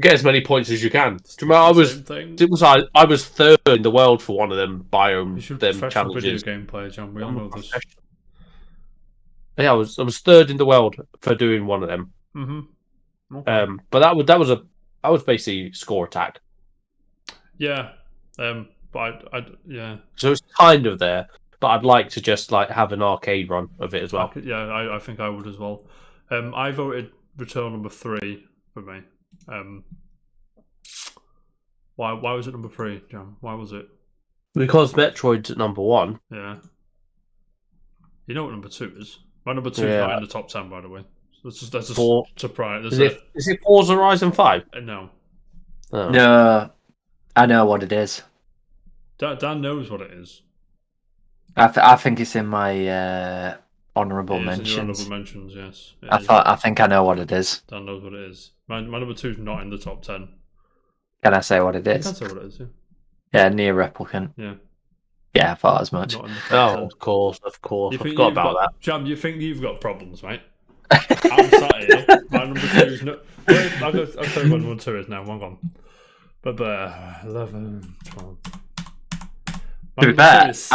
get as many points as you can. I was 3rd in the world for one of them challenges. Video game player, John. We all know this. Yeah, I was 3rd in the world for doing one of them. Okay. But that was basically score attack. Yeah. But yeah. So it's kind of there, but I'd like to just like have an arcade run of it as well. I think I would as well. I voted Return number 3 for me. Why was it number 3, Jam? Why was it? Because Metroid's at number 1. Yeah. You know what number 2 is? My number 2 is not in the top 10, by the way. So that's a surprise. Is it Forza Horizon 5? No. Oh. No, I know what it is. Dan knows what it is. I think it's in my honourable mentions. Honourable mentions, yes. I think I know what it is. Dan knows what it is. My number 2 is not in the top 10. Can I say what it is? You can say what it is, yeah. Yeah, Nier Replicant. Yeah. Yeah, I thought as much. Of course. I forgot about that. Jam, you think you've got problems, mate? I'm sat here. My number 2 is no. I'll tell you what number 2 is now. Hang on. But 11, 12. To be fair, that's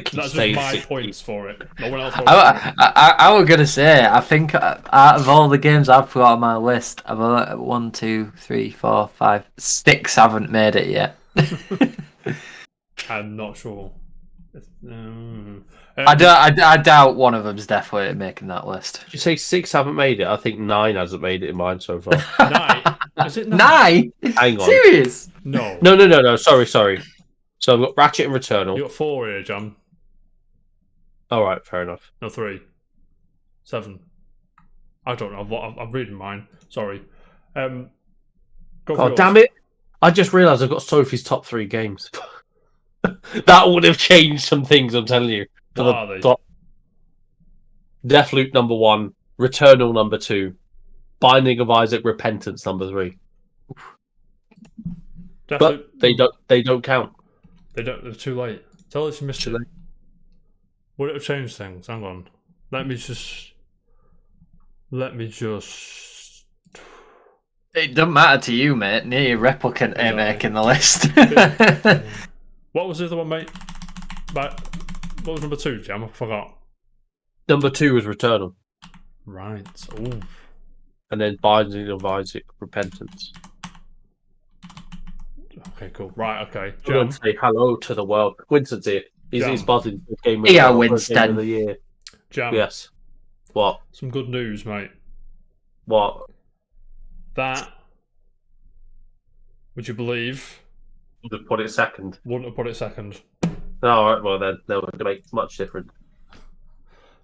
just my points for it. No one else. I was gonna say, I think out of all the games I've put on my list, I've 1, 2, 3, 4, 5, 6 haven't made it yet. I'm not sure. I doubt one of them's definitely making that list. Did you say 6 haven't made it? I think 9 hasn't made it in mine so far. 9? Is it 9? 9? Hang on. Serious? No. No. Sorry. So I've got Ratchet and Returnal. You got 4 here, Jam. All right, fair enough. No, 3. 7. I don't know. I'm reading mine. Sorry. Go for yours. Damn it! I just realised I've got Sophie's top 3 games. That would have changed some things. I'm telling you. What are they? Deathloop number 1, Returnal number 2, Binding of Isaac Repentance number 3. But they don't count. They don't. They're too late. Tell us you missed it. Would it have changed things? Hang on. Let me just. It doesn't matter to you, mate. Nier Replicant ain't making the list. What was the other one, mate? What was number 2, Jam? I forgot. Number 2 was Returnal. Right. Ooh. And then Binding of Isaac Repentance. Okay, cool. Right, okay. Jam. Say hello to the world. Winston's here. He's buzzing. Yeah, Winston. Game of the year. Jam. Yes. What? Some good news, mate. What? That. Would you believe? Would have put it second. Wouldn't have put it second. Alright, well then, that would make much difference.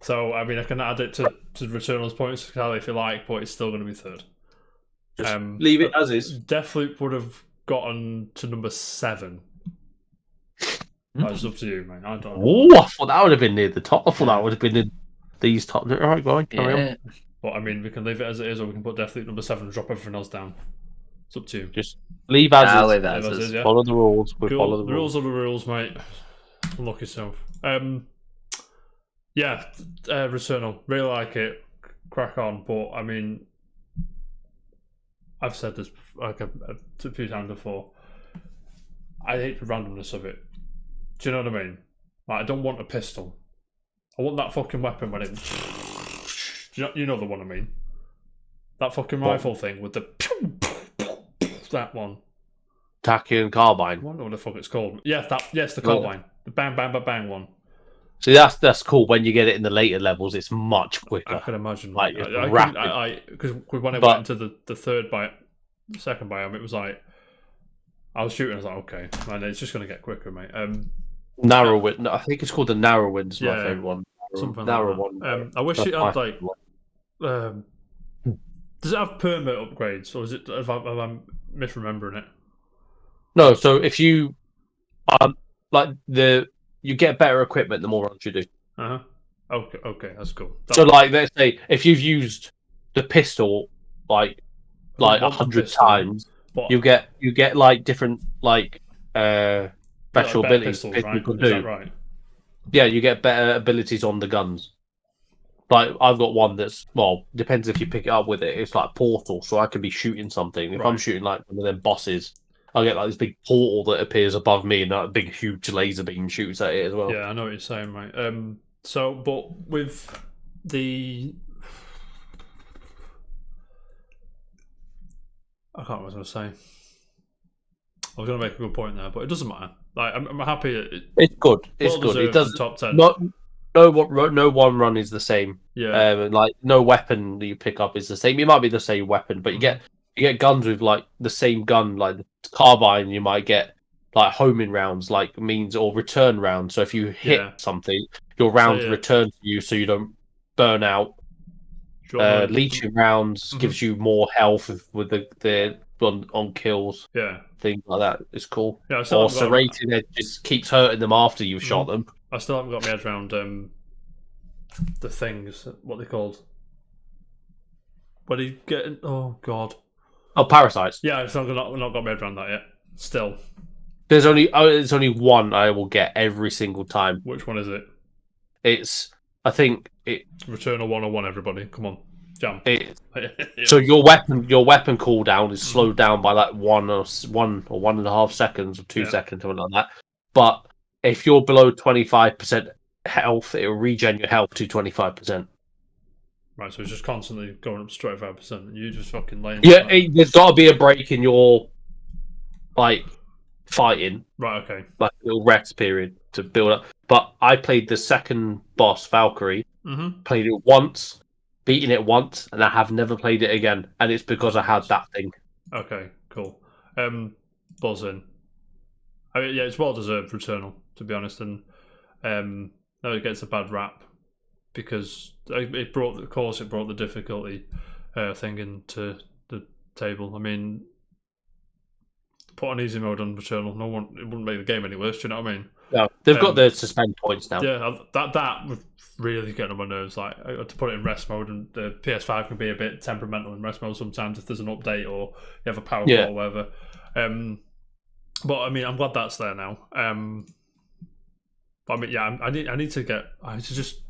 So, I mean, I can add it to Returnal's points tally if you like, but it's still going to be 3rd. Just leave it as is. Deathloop would have gotten to number 7. That's up to you, man. I don't know. Oh, I thought that would have been near the top. I thought that would have been in these top. Alright, go on, carry on. But I mean, we can leave it as it is, or we can put Deathloop number 7 and drop everything else down. It's up to you. Just leave as I'll is. leave Leave as as is. is, yeah. Follow the rules. We Cool. follow the The rules rules. are the rules, mate. Unlock yourself. Yeah, Returnal. Really like it. Crack on. But I mean, I've said this like a few times before. I hate the randomness of it. Do you know what I mean? Like, I don't want a pistol. I want that fucking weapon when it. You know the one I mean. That fucking rifle thing with the. That one. Tacky and I carbine. wonder what the fuck it's called. Yeah, the carbine. The bang bang bang bang one. See, that's cool. When you get it in the later levels, it's much I quicker. could imagine. Like, Like, it's rapid. because when I But- went into the third second biome, it was like I was shooting. I was like, okay, man, it's just gonna get quicker, mate. Narrowwind. I think it's called the Narrowwind's my Yeah, favorite one. Something Narrow like that. one. I wish That's it my had like. favourite one. Does it have permit upgrades, or is it? If I'm misremembering it? No, so if you you get better equipment the more runs you do. Uh huh. Okay, that's cool. So like let's say if you've used the pistol like want the 100 pistol, times, but you get like different like special better abilities pistols, that right? you can Is do. that right? Yeah, you get better abilities on the guns. Like I've got one that's depends if you pick it up with it. It's like portal, so I could be shooting something. If I'm Right. shooting like one of them bosses, I get like this big portal that appears above me, and that big huge laser beam shoots at it as well. Yeah, I know what you're saying, mate. So, but with the, I can't remember what I was going to say. I was going to make a good point there, but it doesn't matter. Like, I'm happy. It's good. It's Well good. It deserved does top 10. no one run is the same. Yeah, Like no weapon that you pick up is the same. It might be the same weapon, but you Mm-hmm. get guns with like the same gun, like the carbine. You might get like homing rounds, like means or return rounds. So if you hit Yeah. something, your rounds yeah. return to you, so you don't burn out. Do you want to- Leeching rounds Mhm. gives you more health with the on kills, Yeah, things like that. It's cool. yeah. I still Or haven't got. serrating it just keeps hurting them after you've shot them. I still haven't got my head around the things. What they called? What do you get? Oh God. Oh, parasites. Yeah, I've not got my head around that yet. Still, There's only one I will get every single time. which one is it? I think Returnal 101, everybody. Come on. Jam. so your weapon cooldown is slowed down by like 1 or 1.5 seconds or 2 Yeah. seconds, something like that. But if you're below 25% health, it will regen your health to 25%. Right, so it's just constantly going up to 25%, and you just fucking laying. Yeah, there's got to be a break in your like fighting, Right, okay. like a little rest period to build up. But I played the second boss, Valkyrie, Mm-hmm. played it once, beaten it once, and I have never played it again. And it's because I had that thing. Okay, cool. Buzzing. I mean, yeah, it's well deserved, Returnal, to be honest, and no, it gets a bad rap because it brought the difficulty thing into the table. I mean, put on easy mode on Returnal, it wouldn't make the game any worse. Do you know what I mean? No, they've got the suspend points now. Yeah, that would really get on my nerves. Like to put it in rest mode, and the PS5 can be a bit temperamental in rest mode sometimes if there's an update or you have a power cut or whatever. But I mean, I'm glad that's there now. But I mean, yeah, I need to just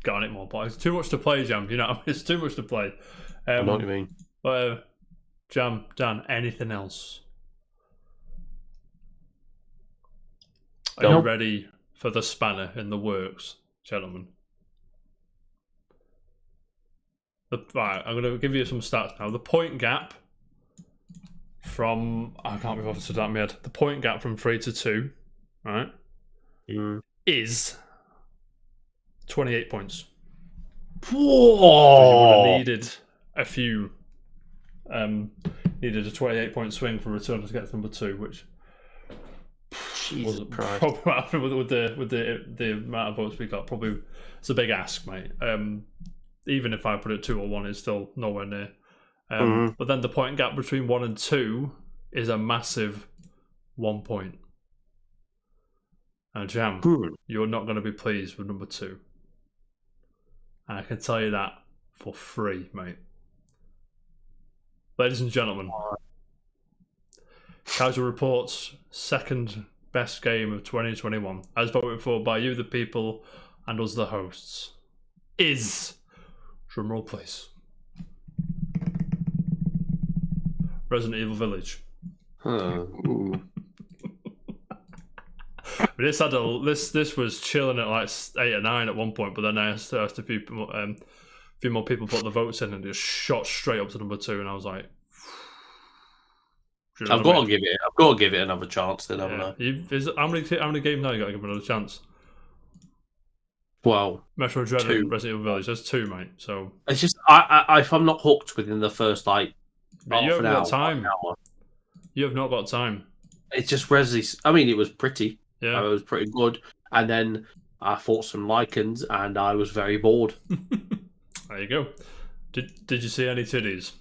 get on it more. But it's too much to play, Jam. You know, it's too much to play. I know what you mean. But Jam, Dan, anything else? Are you Nope. ready for the spanner in the works, gentlemen? Right, I'm going to give you some stats now. The point gap from... I can't be bothered to do that in my head. The point gap from 3 to 2, right, is 28 points. You would Whoa! have needed a few... needed a 28-point swing for Return to get to number 2, which... Jesus was Christ. probably with the amount of votes we got, probably it's a big ask, mate. Even if I put it 2 or 1, it's still nowhere near. But then the point gap between 1 and 2 is a massive 1 point. And Jam, you're not going to be pleased with number 2. And I can tell you that for free, mate. Ladies and gentlemen, Casual Reports' second best game of 2021, as voted for by you, the people, and us, the hosts, is, drumroll please, Resident Evil Village. This had this was chilling at like 8 or 9 at one point, but then I asked a few more people put the votes in, and it just shot straight up to number 2, and I was like, I've got to give it another chance, then, haven't I? How many games now you got to give it another chance? Well, Metro Dread 2. and Resident Evil Village. There's 2, mate. So it's just I if I'm not hooked within the first like but you half haven't an hour, got time. 1 hour, You have not got time. it's just Resi. I mean, it was pretty. Yeah. It was pretty good, and then I fought some lichens, and I was very bored. There you go. Did you see any titties?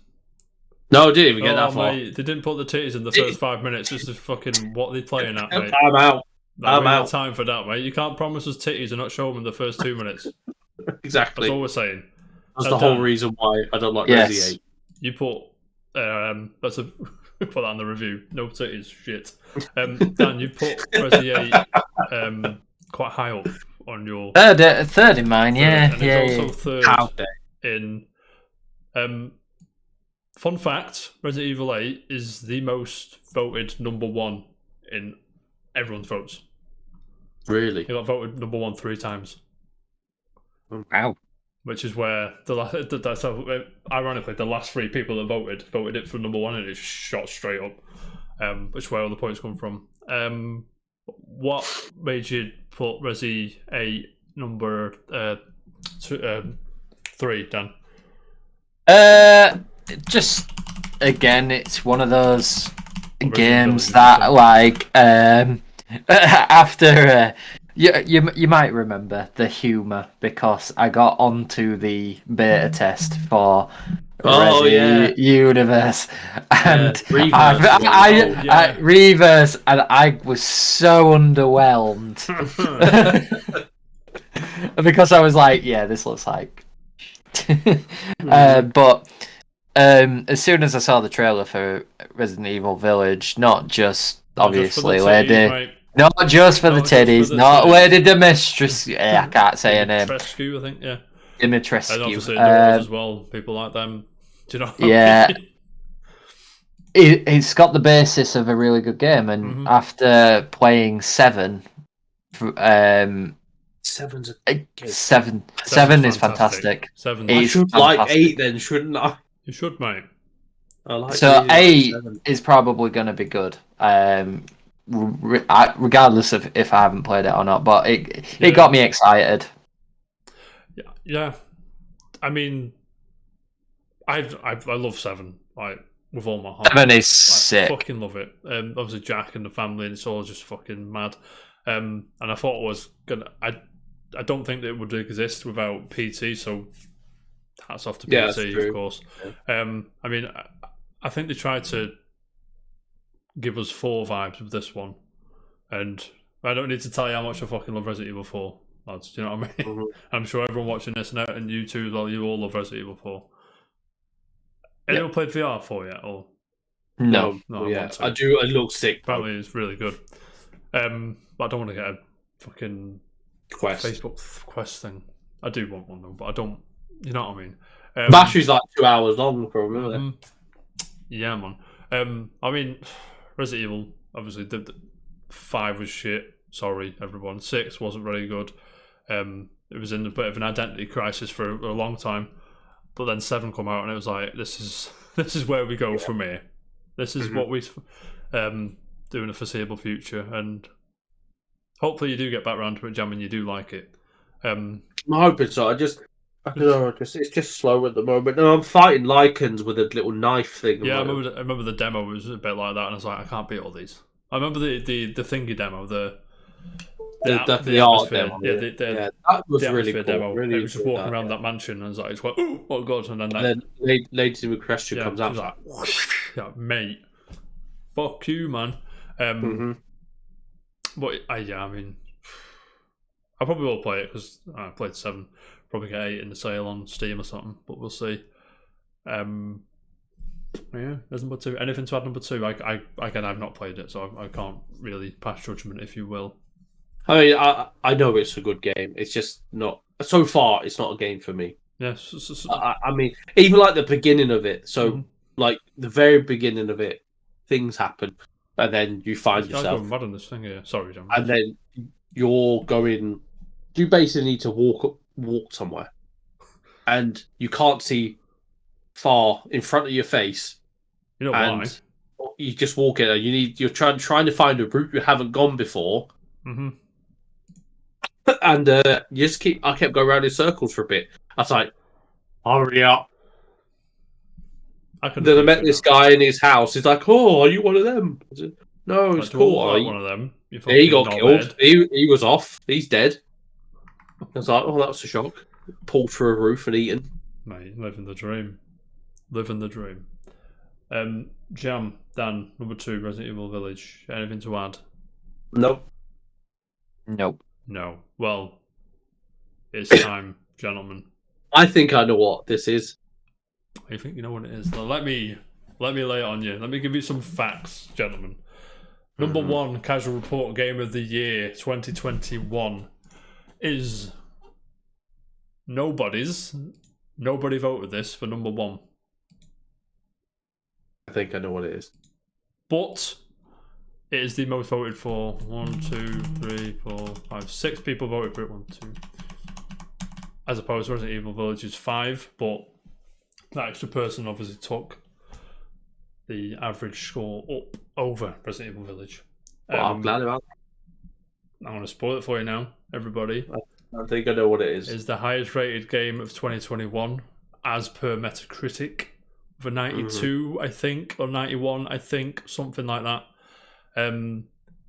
No, I didn't even get that far. Mate, they didn't put the titties in the first 5 minutes. This is fucking what they're playing at, mate. I'm out. I'm out. Time for that, mate. You can't promise us titties and not show them in the first 2 minutes. Exactly. That's all we're saying. That's the whole reason why I don't like Yes. Resi 8. You put put that on the review. No titties, shit. Dan, you put Resi 8 quite high up on your Third in mine, yeah. and Yeah, it's yeah. also third How dare. in. Fun fact: Resident Evil 8 is the most voted number 1 in everyone's votes. Really? It got voted number 1 3 times, Wow. which is where ironically the last 3 people that voted it for number 1, and it shot straight up. Which is where all the points come from. What made you put Resi 8 number 3, Dan? Just again, it's one of those Resident games Evil that like after you might remember the humor because I got onto the beta test for Resi Universe and Reverse, Reverse, and I was so underwhelmed because I was like, yeah, this looks like. But as soon as I saw the trailer for Resident Evil Village, not just obviously not just for the titties, not Lady Dimitrescu. Yeah, I can't say her name. Dimitrescu, I think, yeah. Dimitrescu. And obviously those as well, people like them. Do you know? Yeah. It's got the basis of a really good game, and after playing 7, Seven's seven is fantastic. 7. I It's should like fantastic. 8 then, shouldn't I? You should, mate. I like So really 8 like 7. is probably going to be good, regardless of if I haven't played it or not. But it got me excited. Yeah. I mean, I love 7, like with all my heart. 7 is I sick. fucking love it. Obviously Jack and the family, and it's all just fucking mad. And I thought it was gonna. I don't think that it would exist without PT. So hats off to PT, Yeah, that's true. of course. I mean, I think they tried to give us 4 vibes with this one, and I don't need to tell you how much I fucking love Resident Evil 4. Lads, do you know what I mean? I'm sure everyone watching this and you too, well, you all love Resident Evil 4. Anyone played VR 4 yet? Or No. no, I yeah, want to. I do. It looks sick. Apparently, it's really good. But I don't want to get a fucking Quest. Facebook quest thing. I do want one though, but I don't. You know what I mean? Battery's like 2 hours long, probably. Yeah, man. I mean, Resident Evil. Obviously, the 5 was shit. Sorry, everyone. 6 wasn't very good. It was in a bit of an identity crisis for a long time. But then 7 come out, and it was like, this is where we go from here. This is what we do in the foreseeable future, and hopefully you do get back around to it, Jam, and you do like it. I'm hoping so. I don't know. It's just slow at the moment. No, I'm fighting lichens with a little knife thing. Yeah, I remember the demo was a bit like that, and I was like, I can't beat all these. I remember the thingy demo, the art atmosphere. demo. Yeah, that was the really atmosphere cool. demo. Really It was just enjoyed walking that, around that mansion, and I was like, it's like, oh god, and then that. And then Lady Dimitrescu comes she out. was like, yeah, mate, fuck you, man. But I mean, I probably will play it because I played 7 Probably get 8 in the sale on Steam or something, but we'll see. Yeah, there's number 2. Anything to add number 2? Again, I've not played it, so I can't really pass judgment, if you will. I mean, I know it's a good game. It's just not so far. It's not a game for me. Yes. I mean, even like the beginning of it. So, like the very beginning of it, things happen, and then you find yourself mad on this thing here. Sorry, John. and then you're going. You basically need to walk somewhere, and you can't see far in front of your face. You know why? You just walk it. You're trying to find a route you haven't gone before. Mm-hmm. And you just I kept going around in circles for a bit. I was like, hurry up. Then I met this guy in his house. He's like, oh, are you one of them? I said, no, it's cool. Like one of them. He got killed. He was off. He's dead. I was like, oh, that was a shock. Pulled through a roof and eaten. Mate, living the dream. Living the dream. Jam, Dan, number 2, Resident Evil Village. Anything to add? Nope. No. Well, it's time, gentlemen. I think I know what this is. I think you know what it is. Now, let me lay it on you. Let me give you some facts, gentlemen. Number 1 Casual Report Game of the Year 2021 is nobody's. Nobody voted this for number 1. I think I know what it is. But it is the most voted for. 1, 2, 3, 4, 5, 6 people voted for it. 1, 2. As opposed to Resident Evil Village is 5, but that extra person obviously took the average score up over Resident Evil Village. Well, I'm glad about I'm going to spoil it for you now, everybody. that. I think I know what it is. It's the highest rated game of 2021 as per Metacritic. For 92, I think, or 91, I think, something like that. An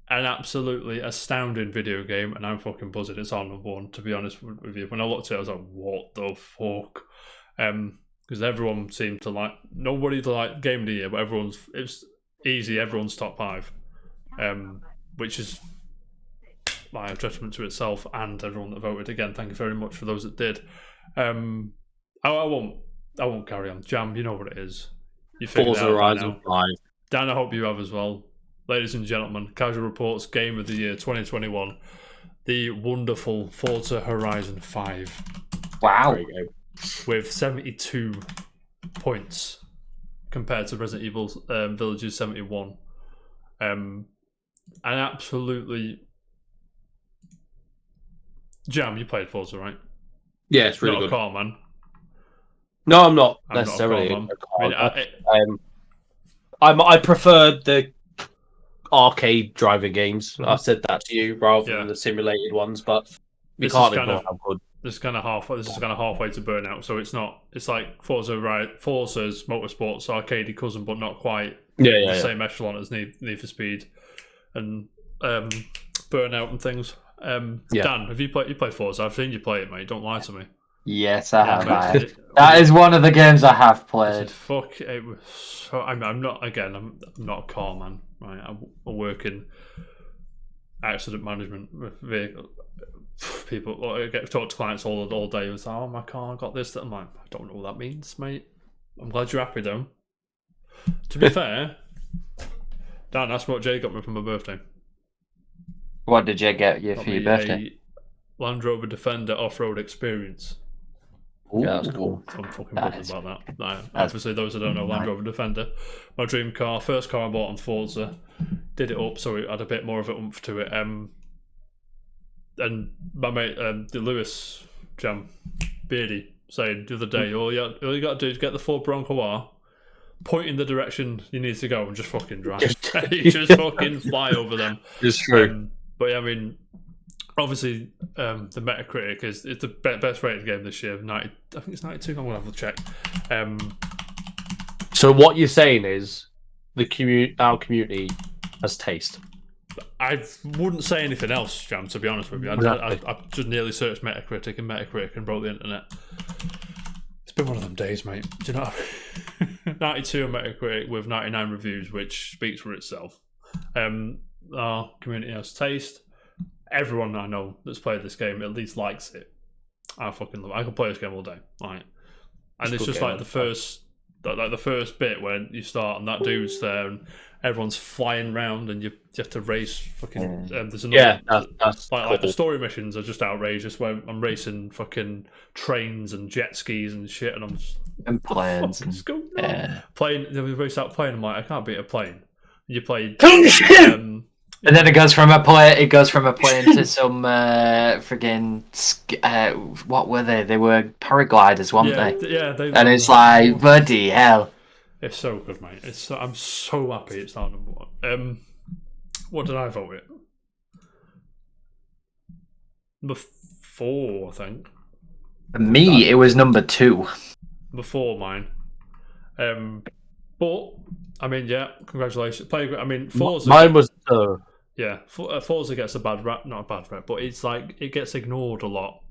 absolutely astounding video game, and I'm fucking buzzing. It's on number 1, to be honest with you. When I looked at it, I was like, what the fuck? Because everyone seemed to like, nobody liked Game of the Year, but it's easy, everyone's top 5. Which is like a testament to itself and everyone that voted. Again, thank you very much for those that did. I won't carry on. Jam, you know what it is. You figured it Forza out by Horizon now. 5. Dan, I hope you have as well. Ladies and gentlemen, Casual Reports Game of the Year 2021. The wonderful Forza Horizon 5. Wow. There you go. With 72 points compared to Resident Evil Village's 71. And absolutely... Jam, you played Forza, right? Yeah, it's really Not good. a car, man. No, I'm not I'm not a necessarily. car, man. I prefer the arcade driving games. I said that to you rather than the simulated ones, but we This can't is kind ignore of- how good. This is kind of halfway to Burnout, so it's not. It's like Forza's Motorsports arcade cousin, but not quite the same echelon as Need for Speed and Burnout and things. Dan, have you played Forza? I've seen you play it, mate. Don't lie to me. Yes, I have. mate, That is one of the games I have played. Fuck, it was so, I'm not a car man, right? I work in accident management with vehicle people. I get to talk to clients all day and say, "Oh, my car got this." That I'm like, I don't know what that means, mate. I'm glad you're happy though. To be fair, Dan, that's what Jay got me for my birthday. What did you get you Got for your me birthday? a Land Rover Defender off-road experience. Yeah, that's cool. I'm fucking That buzzing is- about that. Like, obviously, those that don't know, Land Rover Defender, my dream car, first car I bought on Forza, did it up so it had a bit more of an oomph to it. And my mate, the Lewis Jam Beardy, saying the other day, all you got to do is get the Ford Bronco R, point in the direction you need to go, and just fucking drive. You just fucking fly over them. It's true. But yeah, I mean, obviously, the Metacritic is it's the best rated game this year. 90, I think it's 92. I'm gonna have to check. So what you're saying is our community has taste. I wouldn't say anything else, Jam. To be honest with you, I just nearly searched Metacritic and broke the internet. It's been one of them days, mate. Do you know? 92 on Metacritic with 99 reviews, which speaks for itself. Our community has taste. Everyone I know that's played this game at least likes it. I fucking love it. I can play this game all day. Right. And it's It's a good just game, like the first bit when you start and that dude's there and everyone's flying around and you have to race fucking. There's another. Yeah, that's Like the cool. story missions are just outrageous. Where I'm racing fucking trains and jet skis and shit, and I'm just And planes. fucking going on? Yeah. Playing. Then we race out playing. I'm like, I can't beat a plane. You play. And then it goes from a plane. It goes from a plane to some friggin' what were they? They were paragliders, weren't they? Yeah, And it's like bloody hell. It's so good, mate. I'm so happy it's not number one. What did I vote it? Number 4, I think. For me, it was number 2. Before mine. But I mean, yeah, congratulations. I mean, Forza. Mine was Yeah, Forza gets a bad rap, not a bad rap, but it's like it gets ignored a lot.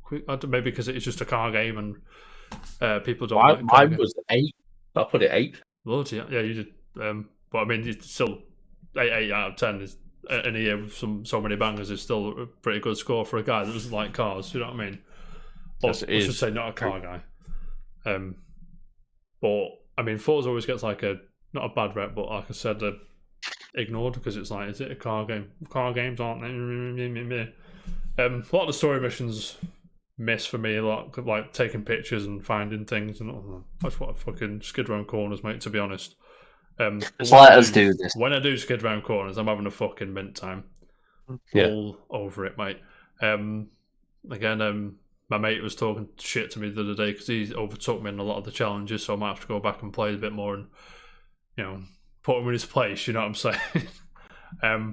Maybe because it's just a car game and people don't. Like car mine games. was 8. I put it 8. Loads, yeah, you did. But I mean, it's still 8 out of 10 is in a year with so many bangers is still a pretty good score for a guy that doesn't like cars. You know what I mean? Or Yes, it I should is. say, not a car guy. But I mean, Forza always gets like not a bad rep, but like I said, ignored because it's like, is it a car game? Car games aren't they? A lot of the story missions miss for me, like taking pictures and finding things, and I just want to fucking skid around corners, mate. To be honest, Just let us do this. When I do skid around corners, I'm having a fucking mint time. Yeah. All over it, mate. Again, my mate was talking shit to me the other day because he overtook me in a lot of the challenges, so I might have to go back and play a bit more and, you know, put him in his place. You know what I'm saying?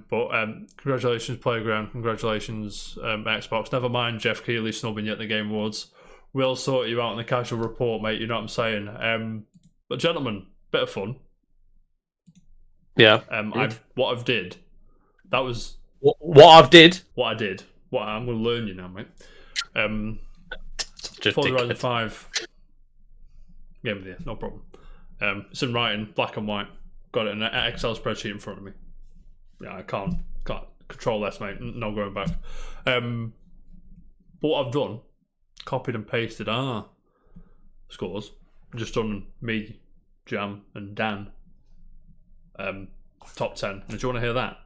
But congratulations, Playground. Congratulations, Xbox. Never mind Jeff Keighley snubbing you at the Game Awards. We'll sort you out in the casual report, mate. You know what I'm saying? But gentlemen, bit of fun. Yeah. What I've did. That was What I've did. what I did. What I'm going to learn you now, mate. Just Forza Horizon dickhead. 5 game of the year, no problem. It's in writing, black and white. Got it in an Excel spreadsheet in front of me. Yeah, I can't control less, mate. No going back. But what I've done, copied and pasted our scores. Just done me, Jam, and Dan. Top 10. And do you want to hear that?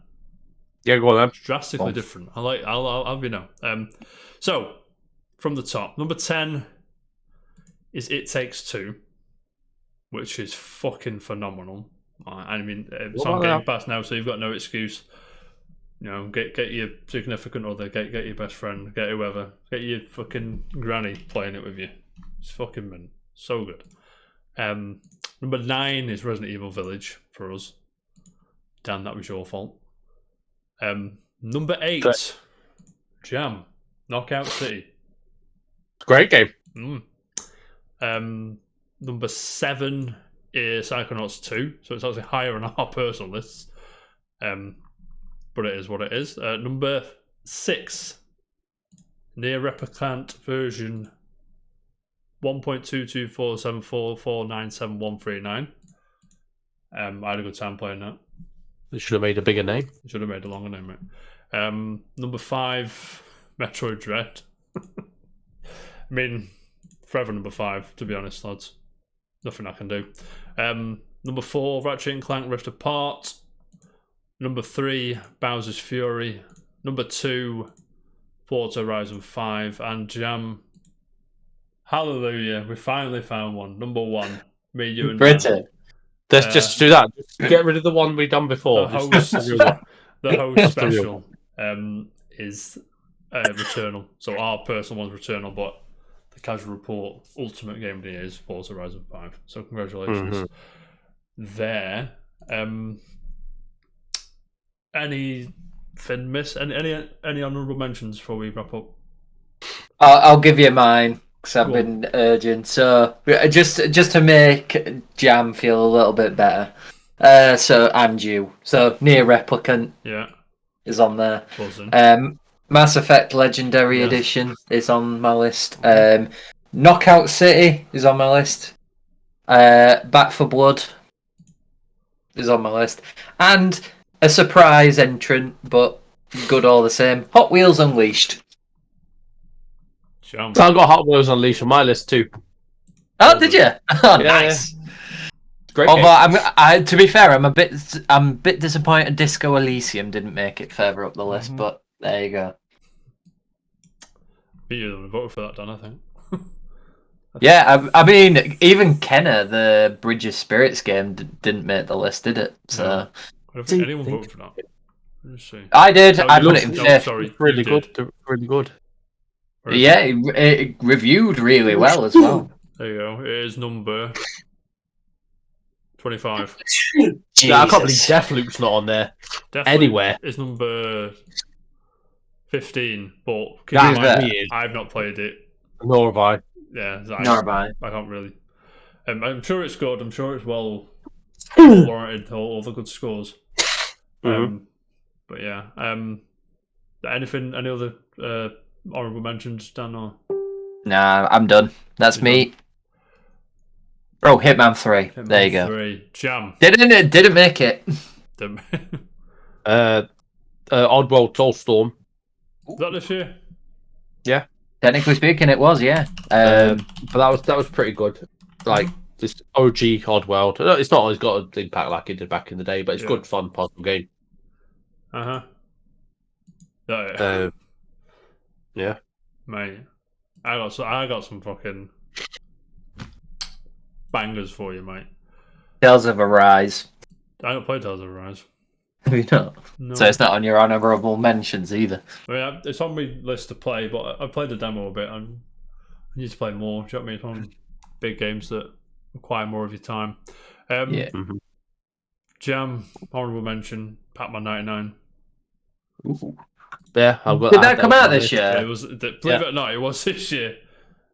Yeah, go on then. It's drastically different. I'll have you know. So from the top, number 10 is It Takes Two, which is fucking phenomenal. I mean, it's on Game Pass now, so you've got no excuse. You know, get your significant other, get your best friend, get whoever, get your fucking granny playing it with you. It's fucking mint. So good. Number 9 is Resident Evil Village for us. Dan, that was your fault. Number 8, Jam, Knockout City. Great game. Number 7 is Psychonauts 2, so it's actually higher on our personal lists. But it is what it is. Number 6, Near Replicant version 1.22474497139. I had a good time playing that. They should have made a bigger name. Should have made a longer name, mate. Number 5, Metroid Dread. I mean, forever number 5, to be honest, lads. Nothing I can do. Number 4, Ratchet and Clank Rift Apart. Number 3, Bowser's Fury. Number 2, Forza Horizon 5. And Jam, hallelujah, we finally found one. Number 1, me, you, and Dan. Britain. Let's just do that. Just get rid of the one we done before. The Just- host, the host special is Returnal. So our personal one's Returnal, but the casual report ultimate game of the year is Forza Horizon 5. So congratulations there. Anything miss? Any honourable mentions before we wrap up? I'll give you mine because I've Go on. been urging. So just to make Jam feel a little bit better. So and you. So Near Replicant Yeah, is on there. buzzing. Mass Effect Legendary Yeah. Edition is on my list. Knockout City is on my list. Back for Blood is on my list. And a surprise entrant, but good all the same. Hot Wheels Unleashed. Jam. So I got Hot Wheels Unleashed on my list too. Oh, did you? Oh, Yeah, nice. Great Although game. to be fair, I'm a bit disappointed. Disco Elysium didn't make it further up the list, but there you go. You would have voted for that, Dan, I think. Yeah, I mean, even Kenner, the Bridge of Spirits game, didn't make the list, did it? So No. I don't think anyone voted for that. Let's see. I did. No, I you put looked- it in no, fifth. sorry, Really you good. did. They're really good. Where is Yeah, it? it reviewed really well as well. There you go. It is number 25. Yeah, I can't believe Jesus. Deathloop's not on there Deathloop anywhere. is number 15, but keep That in is mind, weird. I've not played it. Nor have I. Yeah, Nor have I. can't really. I'm sure it's good. I'm sure it's well warranted. All the good scores. But yeah. Any other honourable mentions, Dan? Or Nah, I'm done. That's me. Oh, Hitman 3. There you go. 3. Jam. Didn't make it. Is Oddworld Soulstorm. that this year? Technically speaking, it was, yeah. But that was pretty good. Like this OG Oddworld. It's not always got an impact like it did back in the day, but it's Yeah. good, fun puzzle game. Yeah. Mate, I got some fucking bangers for you, mate. Tales of Arise. I don't play Tales of Arise. Have you not? No. So it's not on your honourable mentions either. I mean, it's on my list to play, but I played the demo a bit. I need to play more. Do you know what I mean? It's one of the big games that require more of your time. Yeah. Jam, honourable mention, Pac-Man 99. Yeah, I've got. Did that come out this Yeah, year? it was. Believe it or not, it was this year.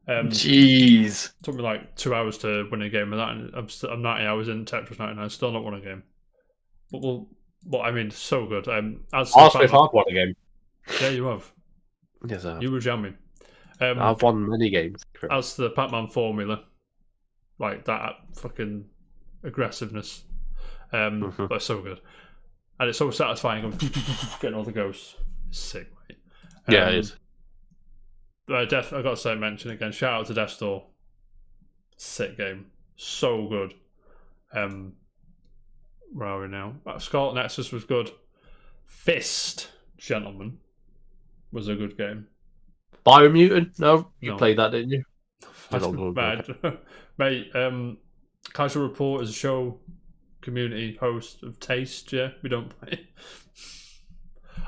Jeez. Took me like 2 hours to win a game of that, and I'm 90 hours in Tetris 99, still not won a game. But I mean, so good. As to Also, the if I've won a game. yeah, you have. Yes, I have. You were jamming. I've won many games. As to the Pac-Man formula, like that fucking aggressiveness, but it's so good, and it's so satisfying. Getting all the ghosts, it's sick, mate. Yeah, it is. I got to say, mention again. Shout out to Death Store. Sick game, so good. Where are we now? Scarlet Nexus was good. Fist, gentlemen, was a good game. Biomutant? No, you No. played that, didn't you? Mate, Casual Report is a show community host of Taste. Yeah, we don't play.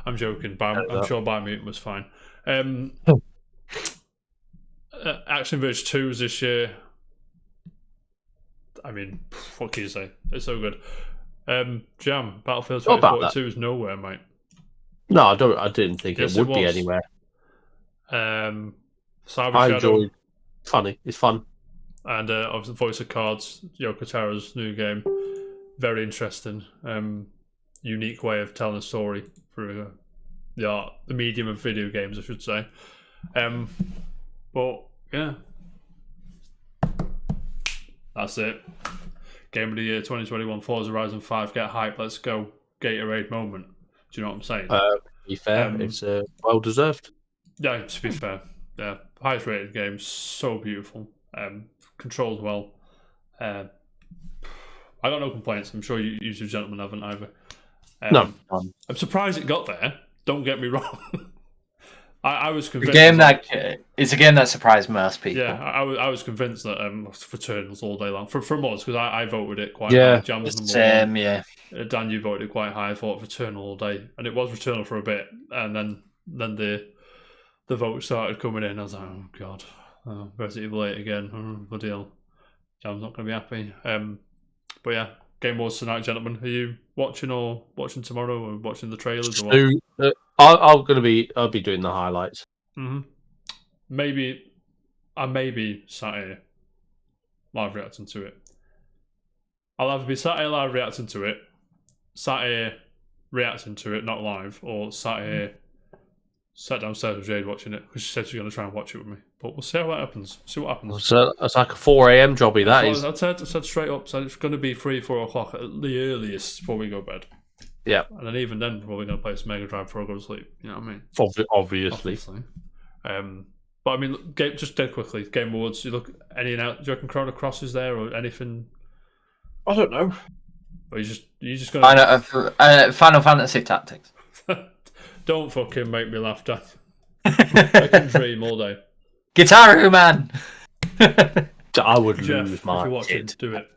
I'm joking. I'm sure Biomutant was fine. Action Verge 2 was this year. I mean, what can you say? It's so good. Jam, Battlefield Not about 2042 is nowhere, mate. No, I didn't think Yes, it would it be was. anywhere. Cyber I Shadow enjoyed. Funny, it's fun. and obviously Voice of Cards, Yoko Tara's new game. Very interesting. Unique way of telling a story through the medium of video games, I should say. But yeah, that's it. Game of the year 2021, Forza Horizon 5. Get hype, let's go. Gatorade moment. Do you know what I'm saying? To be fair, it's well deserved. Yeah, to be fair. Yeah, highest rated game, so beautiful. Controlled well. I got no complaints. I'm sure you two gentlemen haven't either. No. I'm surprised it got there. Don't get me wrong. I was A convinced. game it's a game that surprised most people. Yeah, I was convinced that Returnals all day long from us because I voted it quite Yeah. high. Jam was number Same, one. yeah. Dan, you voted it quite high. I thought Returnal all day, and it was Returnal for a bit, and then the votes started coming in. I was like, oh god, Resident Evil 8 again. Oh, bloody hell. Jam's not going to be happy. But yeah, Game Wars tonight, gentlemen. Are you watching tomorrow or watching the trailers or what? I'll be doing the highlights. Maybe I may be sat here live reacting to it. I'll either be sat here live reacting to it, sat here reacting to it, not live, or sat downstairs with Jade watching it because she said she's going to try and watch it with me. But we'll see how that happens. See what happens. So it's like a 4 a.m. jobby. That is. I said straight up. Said it's going to be 3-4 o'clock at the earliest before we go to bed. Yeah. And then even then, we're probably going to play some Mega Drive before I go to sleep. You know what I mean? Obviously. Obviously. But I mean, look, just dead quickly, Game Awards. You look any out? Do you reckon Chrono Cross is there or anything? I don't know. Or you just gonna Final Fantasy Tactics. don't fucking make me laugh, Dan. I can dream all day. Guitar Hero Man. I would Jeff, lose if my you're watching, shit. do it.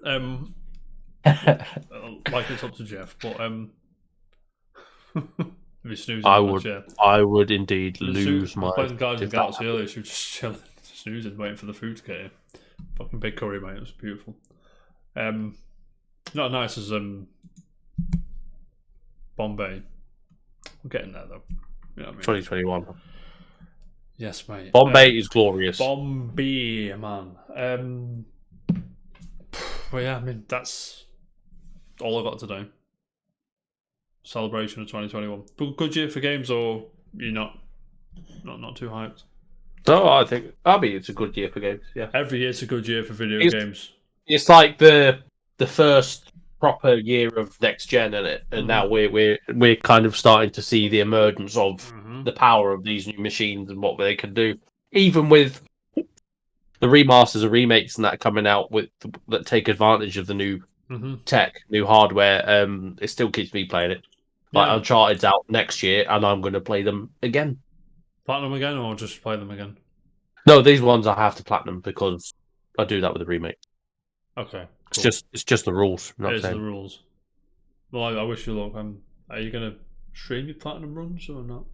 Like it's up to Jeff, but if he's snoozing, I much, would. yeah. I would indeed The lose Sue- my. Playing Guardians of if the that Galaxy earlier, she was just chilling, snoozing, waiting for the food to get here. Fucking big curry, mate. It was beautiful. Not as nice as Bombay. We're getting there though. You know what I mean? 2021. Yes, mate. Bombay is glorious. Bombay, man. Well, yeah, I mean that's all I got today. Celebration of 2021. Good year for games, or you're not too hyped? No, I think it's a good year for games. Yeah, Every year's a good year for video It's- games. it's like the first proper year of next gen in it, and now we're kind of starting to see the emergence of the power of these new machines and what they can do, even with the remasters and remakes and that coming out with that take advantage of the new tech, new hardware. It still keeps me playing it. Like Yeah. Uncharted's out next year, and I'm going to play them again. Platinum again, or just play them again? No, these ones I have to platinum because I do that with the remake. Okay, It's cool. just the rules. It Not is the saying. rules. Well, I wish you luck. Are you gonna stream your platinum runs or not?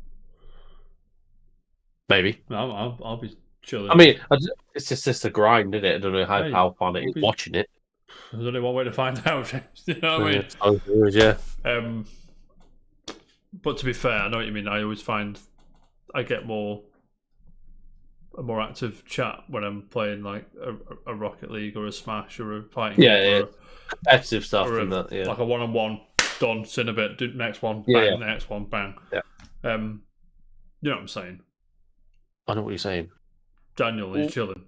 Maybe. No, I'll be chilling. I mean, it's just a grind, isn't it? I don't know Hey, how fun it we'll is be- watching it. There's only one way to find out. You know what I mean? Yeah. But to be fair, I know what you mean. I always find I get a more active chat when I'm playing like a Rocket League or a Smash or a fighting Yeah, game yeah. or Competitive stuff or and that. Yeah. like a one-on-one. Done. Sin a bit. Do next one. Bang. Yeah, yeah. Next one. Bang. Yeah. You know what I'm saying? I know what you're saying. Daniel is chilling.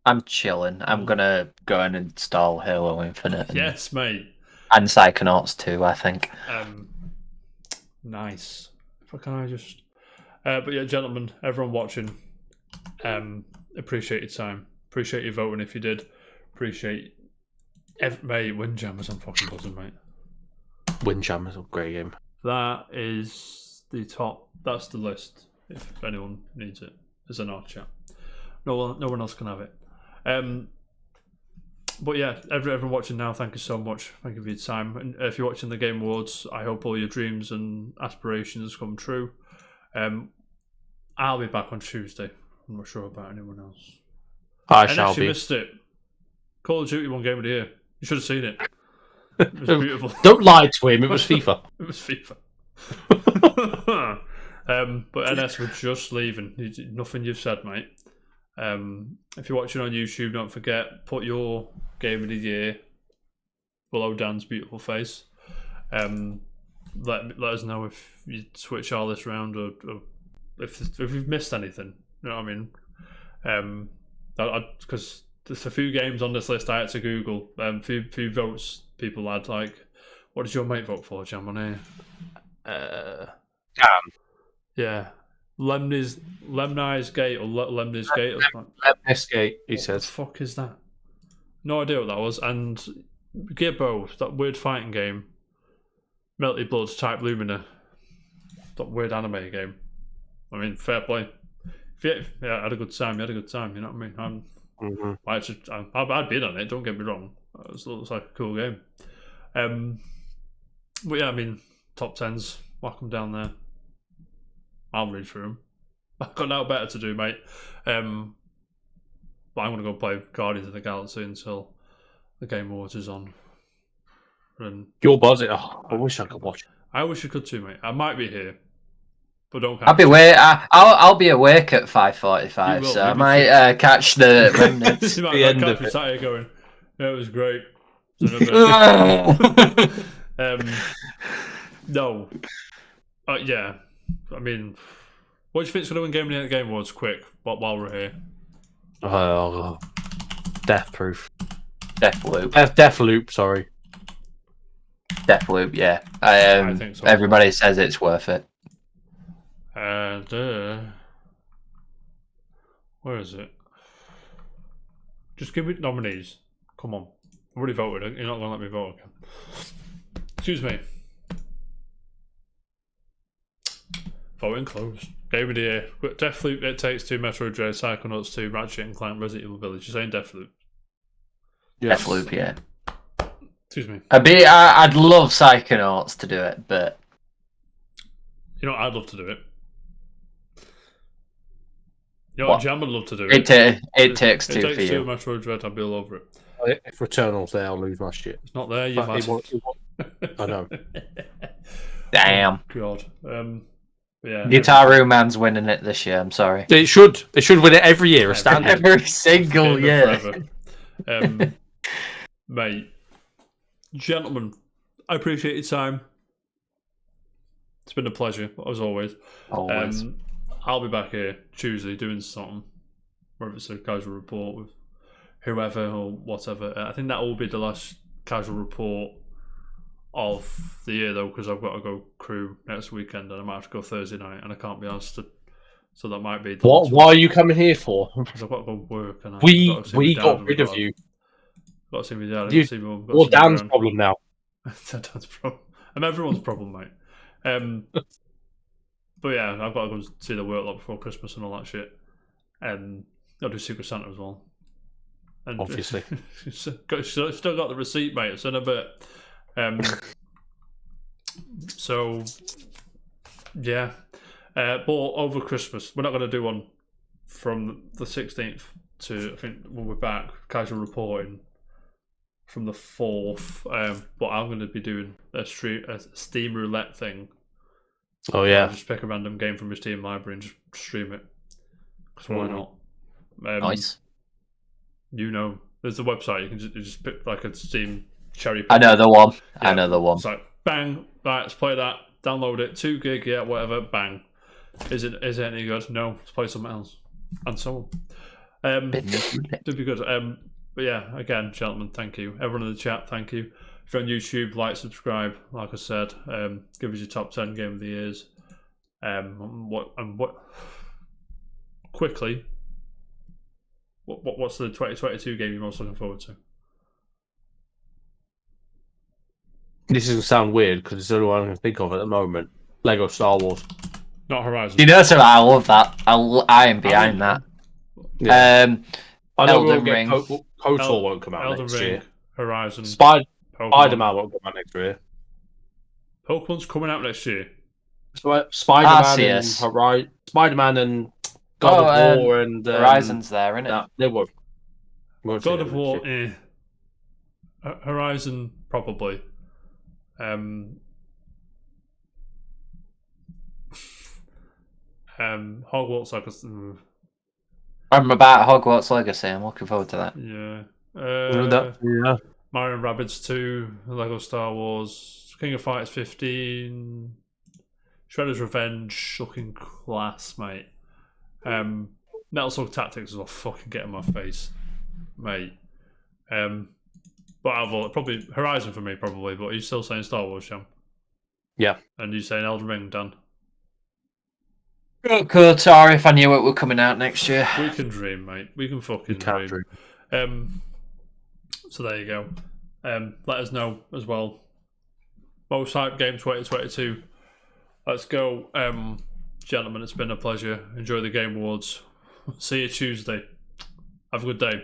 I'm chilling. I'm gonna go and install Halo Infinite Yes, mate. and Psychonauts 2, I think. Nice. Can I just? But yeah, gentlemen, everyone watching, appreciate your time. Appreciate your voting if you did. Appreciate, mate. Windjammers, I'm fucking buzzing, mate. Windjam is a great game. That is the top. That's the list. If anyone needs it, it's in our chat. No one else can have it. But yeah, everyone watching now, thank you so much. Thank you for your time. And if you're watching the Game Awards, I hope all your dreams and aspirations come true. I'll be back on Tuesday. I'm not sure about anyone else. I And shall if you be. missed it, Call of Duty won Game of the Year. You should have seen it. It was beautiful. Don't lie to him. It was FIFA. It was FIFA. But NS were just leaving. Nothing you've said, mate. If you're watching on YouTube, don't forget, put your Game of the Year below Dan's beautiful face. Let us know if you switch all this round or if you've missed anything. You know what I mean? Because there's a few games on this list I had to Google. Few votes people had. Like, what did your mate vote for, Jam, on here? Yeah. Lemni's Gate or Lemni's Gate. Or something. Escape, he What the says. fuck is that? No idea what that was. And Gibbo, that weird fighting game. Melty Blood type Lumina. That weird anime game. I mean, fair play. Yeah, I had a good time. You had a good time. You know what I mean? I'd bid on it. Don't get me wrong. It looks like a cool game. But yeah, I mean, top 10s. Whack them down there. I'll read through them. I've got now better to do, mate. But I'm going to go play Guardians of the Galaxy until the Game Awards is on. And You're buzzing. Oh, I wish I could watch it. I wish you could too, mate. I might be here, but don't. I'll be I'll be awake at 5:45, You will, so I you'll be might catch the remnants. You might The end catch of me it. sat here going, "Yeah, it was great." No. Yeah. I mean, what do you think's going to win Game of the Game Awards? Quick, while we're here. Death Proof. Deathloop, Deathloop, sorry. Deathloop, yeah. I think so. Everybody says it's worth it. And Where is it? Just give me nominees. Come on. I've already voted. You're not going to let me vote again. Excuse me. Voting closed. Game of the year. Deathloop, It Takes Two, Metro Dread, Psychonauts 2, Ratchet and Clank, Resident Evil Village. You're saying Deathloop? Yes. Deathloop, yeah. Excuse me. I'd love Psychonauts to do it, but You know, I'd love to do it. You know what, What? Jam would love to do it takes two It for Takes Two, you. Metro Dread, I'd be all over it. If Returnal's there, I'll lose my shit. It's not there, you But mad. it won't- I know. Damn. God. Yeah. Guitar Man's winning it this year. I'm sorry. They should win it every year. A standard. Every single year. Forever. Mate, gentlemen, I appreciate your time. It's been a pleasure, as always. Always. I'll be back here Tuesday doing something, whether it's a casual report with whoever or whatever. I think that will be the last casual report of the year, though, because I've got to go crew next weekend and I might have to go Thursday night and I can't be asked to. So that might be the What? last Why are you coming here for? one, 'cause I've got to go work. And We I've got to see my dad got and rid I've of got to- you. Got to see my dad. You- See my mum, got to You're see my Dan's gran. problem now. That's problem. I'm everyone's problem, mate. But yeah, I've got to go and see the work lot before Christmas and all that shit. I'll do Secret Santa as well. And Obviously. still got the receipt, mate. It's in a bit. So yeah, but over Christmas, we're not going to do one from the 16th to, I think when we're back, casual reporting from the 4th. But I'm going to be doing a Steam roulette thing. Oh I'll yeah. just pick a random game from your Steam library and just stream it. 'Cause why not? Nice. You know, there's a website you can just pick like a Steam cherry pick. I know the one. Yeah, I know the one. It's like bang, right, let's play that, download it, 2 gig, yeah, whatever, bang. Is it any good? No, let's play something else. And so on. It'd be good. But yeah, again, gentlemen, thank you. Everyone in the chat, thank you. If you're on YouTube, like, subscribe, like I said, give us your top 10 game of the years. Quickly, what's the 2022 game you're most looking forward to? This is gonna sound weird because it's the only one I can think of at the moment. Lego Star Wars. Not Horizon. You know, so I love that. I am behind that. Yeah. I know Elden we'll Ring. get KOTOR won't come out Elden next Ring, year. Horizon, Spider-Man Pokemon. won't come out next year. Pokemon's coming out next year. Spider-Man and Arceus. Spider-Man and God of War and Horizon's there, isn't it? No, they won't. Won't see God them of next War, year. Horizon, probably. Hogwarts, like I'm about Hogwarts Legacy. I'm looking forward to that. yeah. Yeah. Mario and Rabbids 2, Lego Star Wars, King of Fighters 15, Shredder's Revenge, looking class, mate. Metal Slug Tactics is all fucking get in my face, mate. But I've probably Horizon for me, probably. But are you still saying Star Wars, Jam? Yeah. And you saying Elden Ring, Dan? KOTOR, if I knew it were coming out next year. We can dream, mate. We can fucking dream. So there you go. Let us know as well. Most hype game 2022. Let's go, gentlemen. It's been a pleasure. Enjoy the Game Awards. See you Tuesday. Have a good day.